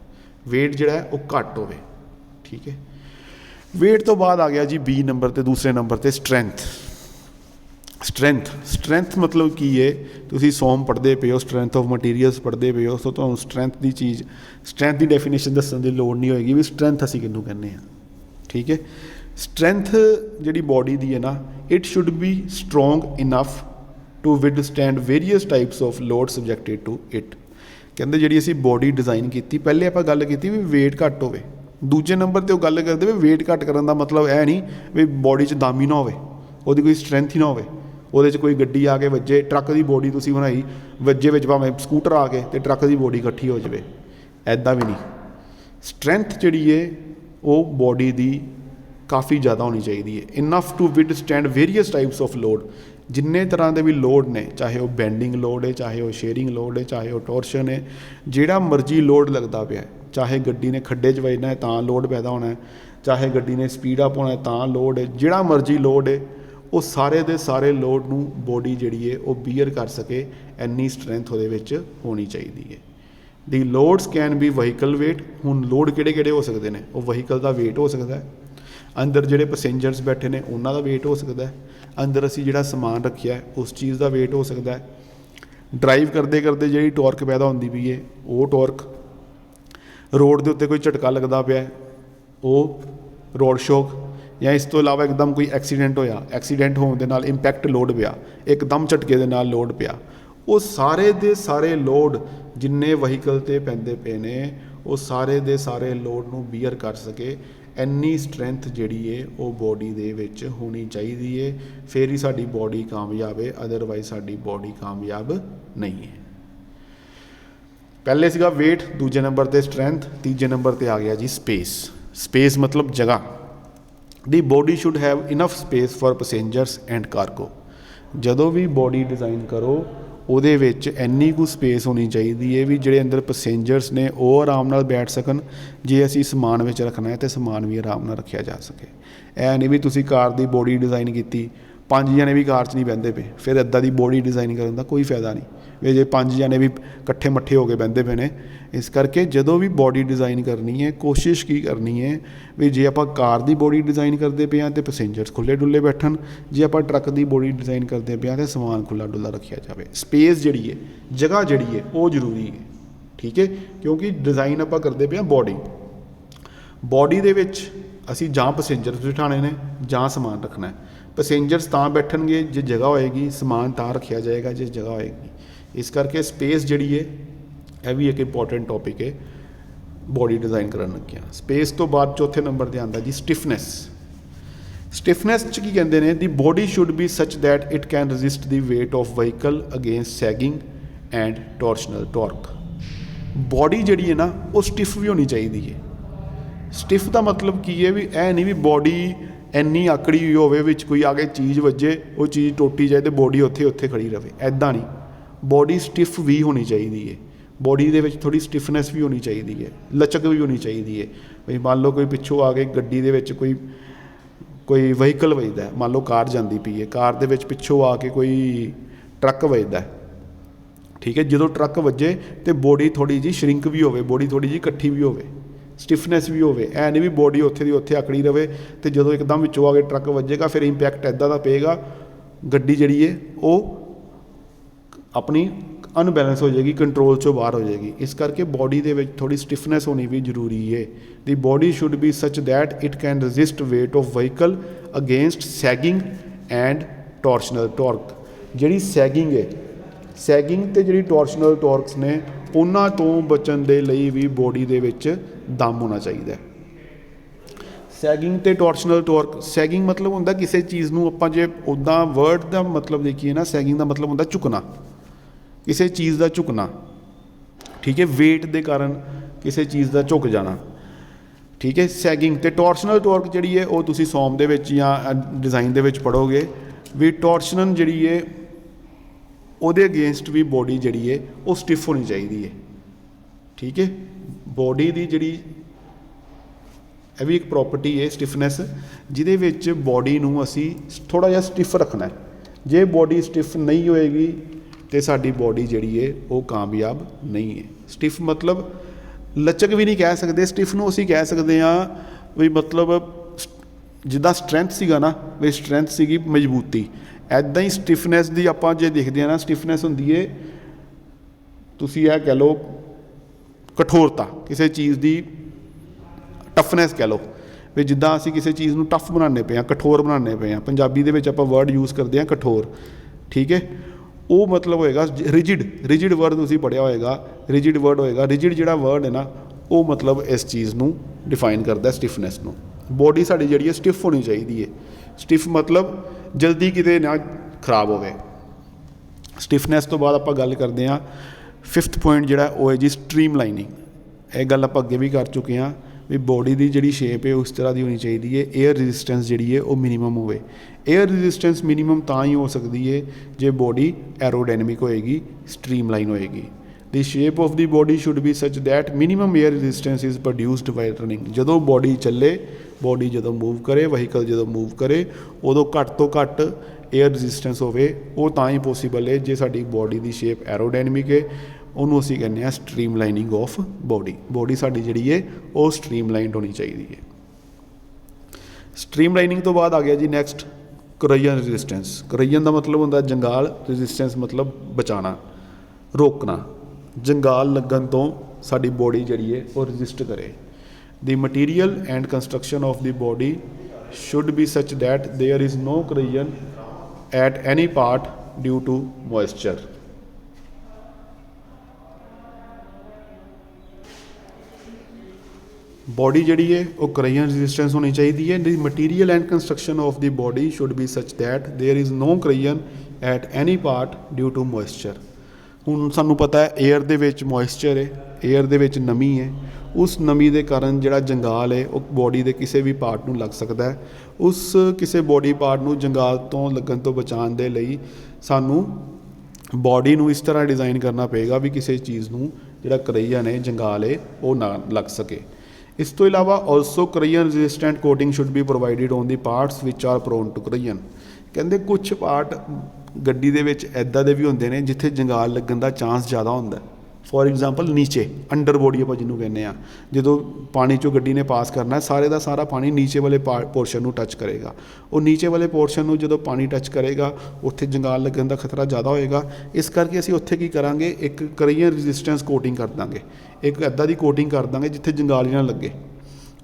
वेट जिहड़ा है वो घट होवे। ठीक है, वेट तो बाद आ गया जी बी नंबर ते, दूसरे नंबर ते स्ट्रेंथ। स्ट्रेंथ मतलब की है, तुसीं सोम पढ़ते पे हो, स्ट्रेंथ ऑफ मटीरियल्स पढ़ते पे हो, सो तुहानूं स्ट्रेंथ की चीज़, स्ट्रेंथ की डेफिनेशन दस्सण की लोड़ नहीं होएगी भी स्ट्रेंथ असीं किहनूं कहने आ। ठीक है, स्ट्रेंथ जिहड़ी बॉडी दी है ना, it should be strong enough to withstand various types of load subjected to it. कहंदे जिहड़ी असीं बॉडी डिज़ाइन की, पहले आपां गल कीती भी वेट घट होवे, दूजे नंबर ते वो गल करदे भी वेट घट करन दा मतलब यह नहीं भी बॉडी च दम ही ना होवे, उहदी कोई स्ट्रेंथ ही ना होवे, ਉਹਦੇ 'ਚ कोई गड्डी आ के वजे, ट्रक की बॉडी तुसीं बनाई वजे विच भावें स्कूटर आ के तो ट्रक की बॉडी इकट्ठी हो जाए, ऐदा भी नहीं। स्ट्रेंथ जिहड़ी है वो बॉडी की काफ़ी ज़्यादा होनी चाहिए है, enough to withstand various types of load. जिन्ने तरह के भी लोड ने, चाहे वो बैंडिंग लोड है, चाहे वो शेयरिंग लोड है, चाहे वो टॉर्शन है, जिहड़ा मर्जी लोड लगता पिया, चाहे गड्डी ने खड्डे च वजना है तां लोड पैदा होना है, चाहे गड्डी ने स्पीड अप होना है तां लोड है, जिहड़ा मर्जी लोड है वो सारे दे सारे लोड नूं बॉडी जिहड़ी है वो बीयर कर सके, इन्नी स्ट्रेंथ उहदे विच होनी चाहिए है। The loads can be vehicle weight. हुण लोड किहड़े किहड़े हो सकते हैं? वो वहीकल का वेट हो सकता है, ਅੰਦਰ ਜਿਹੜੇ ਪੈਸੇਂਜਰਸ ਬੈਠੇ ਨੇ ਉਹਨਾਂ ਦਾ ਵੇਟ ਹੋ ਸਕਦਾ ਹੈ, ਅੰਦਰ ਅਸੀਂ ਜਿਹੜਾ ਸਮਾਨ ਰੱਖਿਆ ਉਸ ਚੀਜ਼ ਦਾ ਵੇਟ ਹੋ ਸਕਦਾ ਹੈ। ਡਰਾਈਵ ਕਰਦੇ ਕਰਦੇ ਜਿਹੜੀ ਟੋਰਕ ਪੈਦਾ ਹੁੰਦੀ ਪਈ ਹੈ ਉਹ ਟੋਰਕ, ਰੋਡ ਦੇ ਉੱਤੇ ਕੋਈ ਝਟਕਾ ਲੱਗਦਾ ਪਿਆ ਉਹ ਰੋਡ ਸ਼ੌਕ, ਜਾਂ ਇਸ ਤੋਂ ਇਲਾਵਾ ਇੱਕਦਮ ਕੋਈ ਐਕਸੀਡੈਂਟ ਹੋਇਆ, ਐਕਸੀਡੈਂਟ ਹੋਣ ਦੇ ਨਾਲ ਇੰਪੈਕਟ ਲੋਡ ਪਿਆ, ਇੱਕਦਮ ਝਟਕੇ ਦੇ ਨਾਲ ਲੋਡ ਪਿਆ, ਉਹ ਸਾਰੇ ਦੇ ਸਾਰੇ ਲੋਡ ਜਿੰਨੇ ਵਹੀਕਲ 'ਤੇ ਪੈਂਦੇ ਪਏ ਨੇ ਉਹ ਸਾਰੇ ਦੇ ਸਾਰੇ ਲੋਡ ਨੂੰ ਬੀਅਰ ਕਰ ਸਕੇ ਇੰਨੀ ਸਟਰੈਂਥ ਜਿਹੜੀ ਹੈ ਉਹ ਬੋਡੀ ਦੇ ਵਿੱਚ ਹੋਣੀ ਚਾਹੀਦੀ ਹੈ, ਫਿਰ ਹੀ ਸਾਡੀ ਬੋਡੀ ਕਾਮਯਾਬ ਹੈ, ਅਦਰਵਾਈਜ਼ ਸਾਡੀ ਬੋਡੀ ਕਾਮਯਾਬ ਨਹੀਂ ਹੈ। ਪਹਿਲੇ ਸੀਗਾ ਵੇਟ, ਦੂਜੇ ਨੰਬਰ 'ਤੇ ਸਟਰੈਂਥ, ਤੀਜੇ ਨੰਬਰ 'ਤੇ ਆ ਗਿਆ ਜੀ ਸਪੇਸ। ਸਪੇਸ ਮਤਲਬ ਜਗ੍ਹਾ। ਦੀ body should have enough space for passengers and cargo. ਜਦੋਂ ਵੀ ਬੋਡੀ ਡਿਜ਼ਾਈਨ ਕਰੋ ਉਹਦੇ ਵਿੱਚ ਇੰਨੀ ਕੁ ਸਪੇਸ ਹੋਣੀ ਚਾਹੀਦੀ ਹੈ ਵੀ ਜਿਹੜੇ ਅੰਦਰ ਪੈਸੇਂਜਰਸ ਨੇ ਉਹ ਆਰਾਮ ਨਾਲ ਬੈਠ ਸਕਣ, ਜੇ ਅਸੀਂ ਸਮਾਨ ਵਿੱਚ ਰੱਖਣਾ ਹੈ ਤਾਂ ਸਮਾਨ ਵੀ ਆਰਾਮ ਨਾਲ ਰੱਖਿਆ ਜਾ ਸਕੇ। ਇਹ ਨਹੀਂ ਵੀ ਤੁਸੀਂ ਕਾਰ ਦੀ ਬੋਡੀ ਡਿਜ਼ਾਈਨ ਕੀਤੀ, 5 ਜਣੇ ਵੀ ਕਾਰ 'ਚ ਨਹੀਂ ਬਹਿੰਦੇ ਪਏ, ਫਿਰ ਇੱਦਾਂ ਦੀ ਬੋਡੀ ਡਿਜ਼ਾਈਨ ਕਰਨ ਦਾ ਕੋਈ ਫਾਇਦਾ ਨਹੀਂ ਵੀ ਜੇ 5 ਜਣੇ ਵੀ ਇਕੱਠੇ ਮੱਠੇ ਹੋ ਕੇ ਬਹਿੰਦੇ ਪਏ ਨੇ। ਇਸ ਕਰਕੇ ਜਦੋਂ ਵੀ ਬੋਡੀ ਡਿਜ਼ਾਈਨ ਕਰਨੀ ਹੈ ਕੋਸ਼ਿਸ਼ ਕੀ ਕਰਨੀ ਹੈ ਵੀ ਜੇ ਆਪਾਂ ਕਾਰ ਦੀ ਬੋਡੀ ਡਿਜ਼ਾਈਨ ਕਰਦੇ ਪਏ ਹਾਂ ਤਾਂ ਪੈਸੇਂਜਰਸ ਖੁੱਲ੍ਹੇ ਡੁੱਲੇ ਬੈਠਣ, ਜੇ ਆਪਾਂ ਟਰੱਕ ਦੀ ਬੋਡੀ ਡਿਜ਼ਾਈਨ ਕਰਦੇ ਪਏ ਹਾਂ ਤਾਂ ਸਮਾਨ ਖੁੱਲ੍ਹਾ ਡੁੱਲਾ ਰੱਖਿਆ ਜਾਵੇ। ਸਪੇਸ ਜਿਹੜੀ ਹੈ, ਜਗ੍ਹਾ ਜਿਹੜੀ ਹੈ ਉਹ ਜ਼ਰੂਰੀ ਹੈ, ਠੀਕ ਹੈ, ਕਿਉਂਕਿ ਡਿਜ਼ਾਈਨ ਆਪਾਂ ਕਰਦੇ ਪਏ ਹਾਂ ਬੋਡੀ ਦੇ ਵਿੱਚ ਅਸੀਂ ਜਾਂ ਪੈਸੇਂਜਰਸ ਬਿਠਾਣੇ ਨੇ ਜਾਂ ਸਮਾਨ ਰੱਖਣਾ ਹੈ। ਪੈਸੇਂਜਰਸ ਤਾਂ ਬੈਠਣਗੇ ਜੇ ਜਗ੍ਹਾ ਹੋਏਗੀ, ਸਮਾਨ ਤਾਂ ਰੱਖਿਆ ਜਾਏਗਾ ਜੇ ਜਗ੍ਹਾ ਹੋਏਗੀ। ਇਸ ਕਰਕੇ ਸਪੇਸ ਜਿਹੜੀ ਹੈ ਇਹ ਵੀ ਇੱਕ ਇੰਪੋਰਟੈਂਟ ਟੌਪਿਕ ਹੈ ਬੋਡੀ ਡਿਜ਼ਾਈਨ ਕਰਨ ਲੱਗਿਆ। ਸਪੇਸ ਤੋਂ ਬਾਅਦ ਚੌਥੇ ਨੰਬਰ 'ਤੇ ਆਉਂਦਾ ਜੀ ਸਟਿਫਨੈਸ। ਸਟਿਫਨੈਸ 'ਚ ਕੀ ਕਹਿੰਦੇ ਨੇ, the body should be such that it can resist the weight of vehicle against sagging and torsional torque. Body ਜਿਹੜੀ ਹੈ ਨਾ ਉਹ ਸਟਿਫ ਵੀ ਹੋਣੀ ਚਾਹੀਦੀ ਹੈ। ਸਟਿਫ ਦਾ ਮਤਲਬ ਕੀ ਹੈ ਵੀ ਇਹ ਨਹੀਂ ਵੀ ਬੋਡੀ ਇੰਨੀ ਆਕੜੀ ਹੋਈ ਹੋਵੇ ਵਿੱਚ ਕੋਈ ਆ ਕੇ ਚੀਜ਼ ਵੱਜੇ ਉਹ ਚੀਜ਼ ਟੁੱਟੀ ਜਾਏ ਅਤੇ ਬੋਡੀ ਉੱਥੇ ਖੜੀ ਰਹੇ, ਐਦਾਂ ਨਹੀਂ। ਬੋਡੀ ਸਟਿਫ ਵੀ ਹੋਣੀ ਚਾਹੀਦੀ ਹੈ, ਬੋਡੀ ਦੇ ਵਿੱਚ ਥੋੜ੍ਹੀ ਸਟਿਫਨੈਸ ਵੀ ਹੋਣੀ ਚਾਹੀਦੀ ਹੈ, ਲਚਕ ਵੀ ਹੋਣੀ ਚਾਹੀਦੀ ਹੈ। ਵੀ ਮੰਨ ਲਓ ਕੋਈ ਪਿੱਛੋਂ ਆ ਕੇ ਗੱਡੀ ਦੇ ਵਿੱਚ ਕੋਈ ਵਹੀਕਲ ਵੱਜਦਾ, ਮੰਨ ਲਓ ਕਾਰ ਜਾਂਦੀ ਪਈ ਹੈ, ਕਾਰ ਦੇ ਵਿੱਚ ਪਿੱਛੋਂ ਆ ਕੇ ਕੋਈ ਟਰੱਕ ਵੱਜਦਾ, ਠੀਕ ਹੈ, ਜਦੋਂ ਟਰੱਕ ਵੱਜੇ ਅਤੇ ਬੋਡੀ ਥੋੜ੍ਹੀ ਜਿਹੀ ਸ਼ਰਿੰਕ ਵੀ ਹੋਵੇ, ਬੋਡੀ ਥੋੜ੍ਹੀ ਜਿਹੀ ਇਕੱਠੀ ਵੀ ਹੋਵੇ, ਸਟਿਫਨੈਸ ਵੀ ਹੋਵੇ। ਐ ਨਹੀਂ ਵੀ ਬੋਡੀ ਉੱਥੇ ਦੀ ਉੱਥੇ ਆਕੜੀ ਰਹੇ ਅਤੇ ਜਦੋਂ ਇੱਕਦਮ ਵਿੱਚੋਂ ਆ ਕੇ ਟਰੱਕ ਵੱਜੇਗਾ ਫਿਰ ਇੰਪੈਕਟ ਇੱਦਾਂ ਦਾ ਪਏਗਾ, ਗੱਡੀ ਜਿਹੜੀ ਹੈ ਉਹ ਆਪਣੀ ਅਨਬੈਲੈਂਸ ਹੋ ਜਾਏਗੀ, ਕੰਟਰੋਲ 'ਚੋਂ ਬਾਹਰ ਹੋ ਜਾਏਗੀ। ਇਸ ਕਰਕੇ ਬੋਡੀ ਦੇ ਵਿੱਚ ਥੋੜ੍ਹੀ ਸਟਿਫਨੈਸ ਹੋਣੀ ਵੀ ਜ਼ਰੂਰੀ ਹੈ। The body should be such that it can resist weight of vehicle against sagging and torsional torque. ਜਿਹੜੀ ਸੈਗਿੰਗ ਹੈ, ਸੈਗਿੰਗ ਅਤੇ ਜਿਹੜੀ ਟੋਰਸ਼ਨਲ ਟੋਰਕਸ ਨੇ ਉਹਨਾਂ ਤੋਂ ਬਚਣ ਦੇ ਲਈ ਵੀ ਬੋਡੀ ਦੇ ਵਿੱਚ ਦਮ ਹੋਣਾ ਚਾਹੀਦਾ। ਸੈਗਿੰਗ ਅਤੇ ਟੋਰਸ਼ਨਲ ਟੋਰਕ, ਸੈਗਿੰਗ ਮਤਲਬ ਹੁੰਦਾ ਕਿਸੇ ਚੀਜ਼ ਨੂੰ ਆਪਾਂ ਜੇ ਉੱਦਾਂ ਵਰਡ ਦਾ ਮਤਲਬ ਦੇਖੀਏ ਨਾ, ਸੈਗਿੰਗ ਦਾ ਮਤਲਬ ਹੁੰਦਾ ਝੁਕਣਾ, ਕਿਸੇ ਚੀਜ਼ ਦਾ ਝੁਕਣਾ, ਠੀਕ ਹੈ, ਵੇਟ ਦੇ ਕਾਰਨ ਕਿਸੇ ਚੀਜ਼ ਦਾ ਝੁਕ ਜਾਣਾ, ਠੀਕ ਹੈ। ਸੈਗਿੰਗ ਅਤੇ ਟੋਰਸ਼ਨਲ ਟੋਰਕ ਜਿਹੜੀ ਹੈ ਉਹ ਤੁਸੀਂ ਸੌਮ ਦੇ ਵਿੱਚ ਜਾਂ ਡਿਜ਼ਾਈਨ ਦੇ ਵਿੱਚ ਪੜ੍ਹੋਗੇ ਵੀ ਟੋਰਸ਼ਨਲ ਜਿਹੜੀ ਹੈ ਉਹਦੇ ਅਗੇਂਸਟ ਵੀ ਬੋਡੀ ਜਿਹੜੀ ਹੈ ਉਹ ਸਟਿਫ ਹੋਣੀ ਚਾਹੀਦੀ ਹੈ, ਠੀਕ ਹੈ। ਬੋਡੀ ਦੀ ਜਿਹੜੀ ਇਹ ਵੀ ਇੱਕ ਪ੍ਰੋਪਰਟੀ ਹੈ ਸਟਿਫਨੈਸ, ਜਿਹਦੇ ਵਿੱਚ ਬੋਡੀ ਨੂੰ ਅਸੀਂ ਥੋੜ੍ਹਾ ਜਿਹਾ ਸਟਿਫ ਰੱਖਣਾ। ਜੇ ਬੋਡੀ ਸਟਿਫ ਨਹੀਂ ਹੋਏਗੀ ਅਤੇ ਸਾਡੀ ਬੋਡੀ ਜਿਹੜੀ ਹੈ ਉਹ ਕਾਮਯਾਬ ਨਹੀਂ ਹੈ। ਸਟਿਫ ਮਤਲਬ ਲਚਕ ਵੀ ਨਹੀਂ ਕਹਿ ਸਕਦੇ, ਸਟਿਫ ਨੂੰ ਅਸੀਂ ਕਹਿ ਸਕਦੇ ਹਾਂ ਵੀ ਮਤਲਬ ਜਿੱਦਾਂ ਸਟਰੈਂਥ ਸੀਗਾ ਨਾ, ਵੀ ਸਟਰੈਂਥ ਸੀਗੀ ਮਜ਼ਬੂਤੀ, ਇੱਦਾਂ ਹੀ ਸਟਿਫਨੈਸ ਦੀ ਆਪਾਂ ਜੇ ਦੇਖਦੇ ਹਾਂ ਨਾ, ਸਟਿਫਨੈਸ ਹੁੰਦੀ ਹੈ ਤੁਸੀਂ ਇਹ ਕਹਿ ਲਓ ਕਠੋਰਤਾ, ਕਿਸੇ ਚੀਜ਼ ਦੀ ਟਫਨੈਸ ਕਹਿ ਲਓ, ਵੀ ਜਿੱਦਾਂ ਅਸੀਂ ਕਿਸੇ ਚੀਜ਼ ਨੂੰ ਟਫ ਬਣਾਉਂਦੇ ਪਏ ਹਾਂ, ਕਠੋਰ ਬਣਾਉਂਦੇ ਪਏ ਹਾਂ, ਪੰਜਾਬੀ ਦੇ ਵਿੱਚ ਆਪਾਂ ਵਰਡ ਯੂਜ਼ ਕਰਦੇ ਹਾਂ ਕਠੋਰ, ਠੀਕ ਹੈ। ਉਹ ਮਤਲਬ ਹੋਏਗਾ ਰਿਜਿਡ ਵਰਡ ਤੁਸੀਂ ਪੜ੍ਹਿਆ ਹੋਏਗਾ, ਰਿਜਿਡ ਵਰਡ ਹੋਏਗਾ। ਰਿਜਿਡ ਜਿਹੜਾ ਵਰਡ ਹੈ ਨਾ ਉਹ ਮਤਲਬ ਇਸ ਚੀਜ਼ ਨੂੰ ਡਿਫਾਈਨ ਕਰਦਾ, ਸਟਿਫਨੈਸ ਨੂੰ। ਬੋਡੀ ਸਾਡੀ ਜਿਹੜੀ ਹੈ ਸਟਿਫ ਹੋਣੀ ਚਾਹੀਦੀ ਹੈ। ਸਟਿਫ ਮਤਲਬ ਜਲਦੀ ਕਿਤੇ ਨਾ ਖਰਾਬ ਹੋਵੇ। ਸਟਿਫਨੈਸ ਤੋਂ ਬਾਅਦ ਆਪਾਂ ਗੱਲ ਕਰਦੇ ਹਾਂ 5th ਪੁਆਇੰਟ ਜਿਹੜਾ ਉਹ ਹੈ ਜੀ ਸਟਰੀਮ ਲਾਈਨਿੰਗ। ਇਹ ਗੱਲ ਆਪਾਂ ਅੱਗੇ ਵੀ ਕਰ ਚੁੱਕੇ ਹਾਂ ਵੀ ਬੋਡੀ ਦੀ ਜਿਹੜੀ ਸ਼ੇਪ ਹੈ ਉਸ ਤਰ੍ਹਾਂ ਦੀ ਹੋਣੀ ਚਾਹੀਦੀ ਹੈ, ਏਅਰ ਰੈਜ਼ਿਸਟੈਂਸ ਜਿਹੜੀ ਹੈ ਉਹ ਮਿਨੀਮਮ ਹੋਵੇ। ਏਅਰ ਰੈਜ਼ਿਸਟੈਂਸ ਮਿਨੀਮਮ ਤਾਂ ਹੀ ਹੋ ਸਕਦੀ ਹੈ ਜੇ ਬੋਡੀ ਐਰੋਡਾਇਨਮਿਕ ਹੋਏਗੀ, ਸਟਰੀਮ ਲਾਈਨ ਹੋਏਗੀ। The shape of the body should be such that minimum air resistance is produced by running. ਜਦੋਂ ਬੋਡੀ ਚੱਲੇ, ਬੋਡੀ ਜਦੋਂ ਮੂਵ ਕਰੇ, ਵਹੀਕਲ ਜਦੋਂ ਮੂਵ ਕਰੇ, ਉਦੋਂ ਘੱਟ ਤੋਂ ਘੱਟ ਏਅਰ ਰੈਜ਼ਿਸਟੈਂਸ ਹੋਵੇ। ਉਹ ਤਾਂ ਹੀ ਪੋਸੀਬਲ ਹੈ ਜੇ ਸਾਡੀ ਬੋਡੀ ਦੀ ਸ਼ੇਪ ਐਰੋਡਾਇਨਮਿਕ ਹੈ। ਉਹਨੂੰ ਅਸੀਂ ਕਹਿੰਦੇ ਹਾਂ stream lining of body. Body ਸਾਡੀ ਜਿਹੜੀ ਹੈ ਉਹ ਸਟਰੀਮ ਲਾਈਨਡ ਹੋਣੀ ਚਾਹੀਦੀ ਹੈ। ਸਟ੍ਰੀਮਲਾਈਨਿੰਗ ਤੋਂ ਬਾਅਦ ਆ ਗਿਆ ਜੀ ਨੈਕਸਟ ਕਰੋਜਨ ਰੈਜ਼ਿਸਟੈਂਸ। ਕਰੋਜਨ ਦਾ ਮਤਲਬ ਹੁੰਦਾ ਜੰਗਾਲ, ਰੈਜ਼ਿਸਟੈਂਸ ਮਤਲਬ ਬਚਾਉਣਾ, ਰੋਕਣਾ। ਜੰਗਾਲ ਲੱਗਣ ਤੋਂ ਸਾਡੀ ਬੋਡੀ ਜਿਹੜੀ ਹੈ ਉਹ ਰੈਜ਼ਿਸਟ ਕਰੇ। ਦੀ material and construction of the body should be such that there is no corrosion at any part due to moisture। Body जिहड़ी है वो corrosion resistance होनी चाहिए है। the material and construction of the body should be such that there is no corrosion at any part due to moisture। ਹੁਣ ਸਾਨੂੰ ਪਤਾ ਹੈ 에ਅਰ ਦੇ ਵਿੱਚ ਮੋਇਸਚਰ ਹੈ, 에ਅਰ ਦੇ ਵਿੱਚ ਨਮੀ ਹੈ। ਉਸ ਨਮੀ ਦੇ ਕਾਰਨ ਜਿਹੜਾ ਜੰਗਾਲ ਹੈ ਉਹ ਬੋਡੀ ਦੇ ਕਿਸੇ ਵੀ ਪਾਰਟ ਨੂੰ ਲੱਗ ਸਕਦਾ ਹੈ। ਉਸ ਕਿਸੇ ਬੋਡੀ ਪਾਰਟ ਨੂੰ ਜੰਗਾਲ ਤੋਂ ਲੱਗਣ ਤੋਂ ਬਚਾਉਣ ਦੇ ਲਈ ਸਾਨੂੰ ਬੋਡੀ ਨੂੰ ਇਸ ਤਰ੍ਹਾਂ ਡਿਜ਼ਾਈਨ ਕਰਨਾ ਪਏਗਾ ਵੀ ਕਿਸੇ ਚੀਜ਼ ਨੂੰ ਜਿਹੜਾ ਕਰੋਜਨ ਹੈ, ਜੰਗਾਲ ਹੈ, ਉਹ ਨਾ ਲੱਗ ਸਕੇ। ਇਸ ਤੋਂ ਇਲਾਵਾ also corrosion resistant coating should be provided on the parts which are prone to corrosion. ਕਹਿੰਦੇ ਕੁਛ ਪਾਰਟ ਗੱਡੀ ਦੇ ਵਿੱਚ ਇੱਦਾਂ ਦੇ ਵੀ ਹੁੰਦੇ ਨੇ ਜਿੱਥੇ ਜੰਗਾਲ ਲੱਗਣ ਦਾ ਚਾਂਸ ਜ਼ਿਆਦਾ ਹੁੰਦਾ। ਫੋਰ ਐਗਜ਼ਾਮਪਲ ਨੀਚੇ ਅੰਡਰ ਬੋਡੀ ਆਪਾਂ ਜਿਹਨੂੰ ਕਹਿੰਦੇ ਆ, ਜਦੋਂ ਪਾਣੀ 'ਚੋਂ ਗੱਡੀ ਨੇ ਪਾਸ ਕਰਨਾ ਸਾਰੇ ਦਾ ਸਾਰਾ ਪਾਣੀ ਨੀਚੇ ਵਾਲੇ ਪੋਰਸ਼ਨ ਨੂੰ ਟੱਚ ਕਰੇਗਾ। ਉਹ ਨੀਚੇ ਵਾਲੇ ਪੋਰਸ਼ਨ ਨੂੰ ਜਦੋਂ ਪਾਣੀ ਟੱਚ ਕਰੇਗਾ ਉੱਥੇ ਜੰਗਾਲ ਲੱਗਣ ਦਾ ਖਤਰਾ ਜ਼ਿਆਦਾ ਹੋਏਗਾ। ਇਸ ਕਰਕੇ ਅਸੀਂ ਉੱਥੇ ਕੀ ਕਰਾਂਗੇ, ਇੱਕ ਕਰੋਜਨ ਰੈਜ਼ਿਸਟੈਂਸ ਕੋਟਿੰਗ ਕਰ ਦਾਂਗੇ, ਇੱਕ ਇੱਦਾਂ ਦੀ ਕੋਟਿੰਗ ਕਰ ਦਾਂਗੇ ਜਿੱਥੇ ਜੰਗਾਲ ਹੀ ਨਾ ਲੱਗੇ।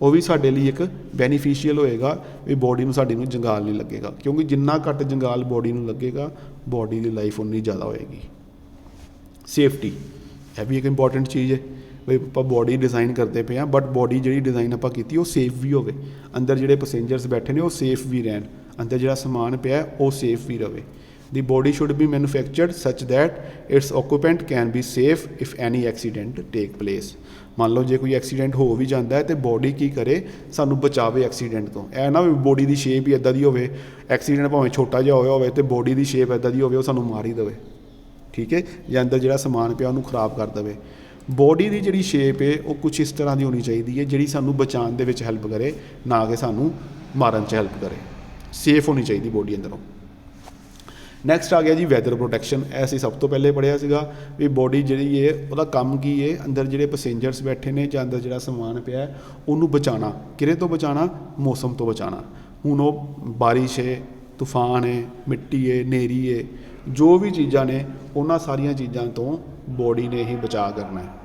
ਉਹ ਵੀ ਸਾਡੇ ਲਈ ਇੱਕ ਬੈਨੀਫੀਸ਼ੀਅਲ ਹੋਏਗਾ ਵੀ ਬੋਡੀ ਨੂੰ ਸਾਡੀ ਨੂੰ ਜੰਗਾਲ ਨਹੀਂ ਲੱਗੇਗਾ, ਕਿਉਂਕਿ ਜਿੰਨਾ ਘੱਟ ਜੰਗਾਲ ਬੋਡੀ ਨੂੰ ਲੱਗੇਗਾ ਬੋਡੀ ਦੀ ਲਾਈਫ ਉਨੀ ਜ਼ਿਆਦਾ ਹੋਏਗੀ। ਸੇਫਟੀ ਇਹ ਵੀ ਇੱਕ ਇੰਪੋਰਟੈਂਟ ਚੀਜ਼ ਹੈ ਵੀ ਆਪਾਂ ਬੋਡੀ ਡਿਜ਼ਾਈਨ ਕਰਦੇ ਪਏ ਹਾਂ, ਬਟ ਬੋਡੀ ਜਿਹੜੀ ਡਿਜ਼ਾਈਨ ਆਪਾਂ ਕੀਤੀ ਉਹ ਸੇਫ ਵੀ ਹੋਵੇ। ਅੰਦਰ ਜਿਹੜੇ ਪੈਸੇਂਜਰਸ ਬੈਠੇ ਨੇ ਉਹ ਸੇਫ ਵੀ ਰਹਿਣ, ਅੰਦਰ ਜਿਹੜਾ ਸਮਾਨ ਪਿਆ ਉਹ ਸੇਫ ਵੀ ਰਹੇ। The body should be manufactured such that its occupant can be safe if any accident take place. ਮੰਨ ਲਓ ਜੇ ਕੋਈ ਐਕਸੀਡੈਂਟ ਹੋ ਵੀ ਜਾਂਦਾ ਹੈ ਤਾਂ ਬੋਡੀ ਕੀ ਕਰੇ, ਸਾਨੂੰ ਬਚਾਵੇ ਐਕਸੀਡੈਂਟ ਤੋਂ। ਇਹ ਨਾ ਵੀ ਬੋਡੀ ਦੀ ਸ਼ੇਪ ਹੀ ਇੱਦਾਂ ਦੀ ਹੋਵੇ, ਐਕਸੀਡੈਂਟ ਭਾਵੇਂ ਛੋਟਾ ਜਿਹਾ ਹੋਇਆ ਹੋਵੇ ਅਤੇ ਬੋਡੀ ਦੀ ਸ਼ੇਪ ਇੱਦਾਂ ਦੀ ਹੋਵੇ ਉਹ ਸਾਨੂੰ ਮਾਰ ਹੀ ਦੇਵੇ, ਠੀਕ ਹੈ, ਜਾਂ ਅੰਦਰ ਜਿਹੜਾ ਸਮਾਨ ਪਿਆ ਉਹਨੂੰ ਖਰਾਬ ਕਰ ਦੇਵੇ। ਬੋਡੀ ਦੀ ਜਿਹੜੀ ਸ਼ੇਪ ਹੈ ਉਹ ਕੁਛ ਇਸ ਤਰ੍ਹਾਂ ਦੀ ਹੋਣੀ ਚਾਹੀਦੀ ਹੈ ਜਿਹੜੀ ਸਾਨੂੰ ਬਚਾਉਣ ਦੇ ਵਿੱਚ ਹੈਲਪ ਕਰੇ, ਨਾ ਕਿ ਸਾਨੂੰ ਮਾਰਨ 'ਚ ਹੈਲਪ ਕਰੇ। ਸੇਫ ਹੋਣੀ ਚਾਹੀਦੀ ਬੋਡੀ ਅੰਦਰੋਂ। ਨੈਕਸਟ ਆ ਗਿਆ ਜੀ ਵੈਦਰ ਪ੍ਰੋਟੈਕਸ਼ਨ। ਇਹ ਅਸੀਂ ਸਭ ਤੋਂ ਪਹਿਲੇ ਪੜ੍ਹਿਆ ਸੀਗਾ ਵੀ ਬੋਡੀ ਜਿਹੜੀ ਹੈ ਉਹਦਾ ਕੰਮ ਕੀ ਹੈ, ਅੰਦਰ ਜਿਹੜੇ ਪੈਸੇਂਜਰਸ ਬੈਠੇ ਨੇ ਜਾਂ ਅੰਦਰ ਜਿਹੜਾ ਸਮਾਨ ਪਿਆ ਉਹਨੂੰ ਬਚਾਉਣਾ। ਕਿਹੜੇ ਤੋਂ ਬਚਾਉਣਾ? ਮੌਸਮ ਤੋਂ ਬਚਾਉਣਾ। ਹੁਣ ਉਹ ਬਾਰਿਸ਼ ਹੈ, ਤੂਫਾਨ ਹੈ, ਮਿੱਟੀ ਹੈ, ਹਨੇਰੀ ਹੈ, ਜੋ ਵੀ ਚੀਜ਼ਾਂ ਨੇ ਉਹਨਾਂ ਸਾਰੀਆਂ ਚੀਜ਼ਾਂ ਤੋਂ ਬੋਡੀ ਨੇ ਹੀ ਬਚਾਅ ਕਰਨਾ ਹੈ।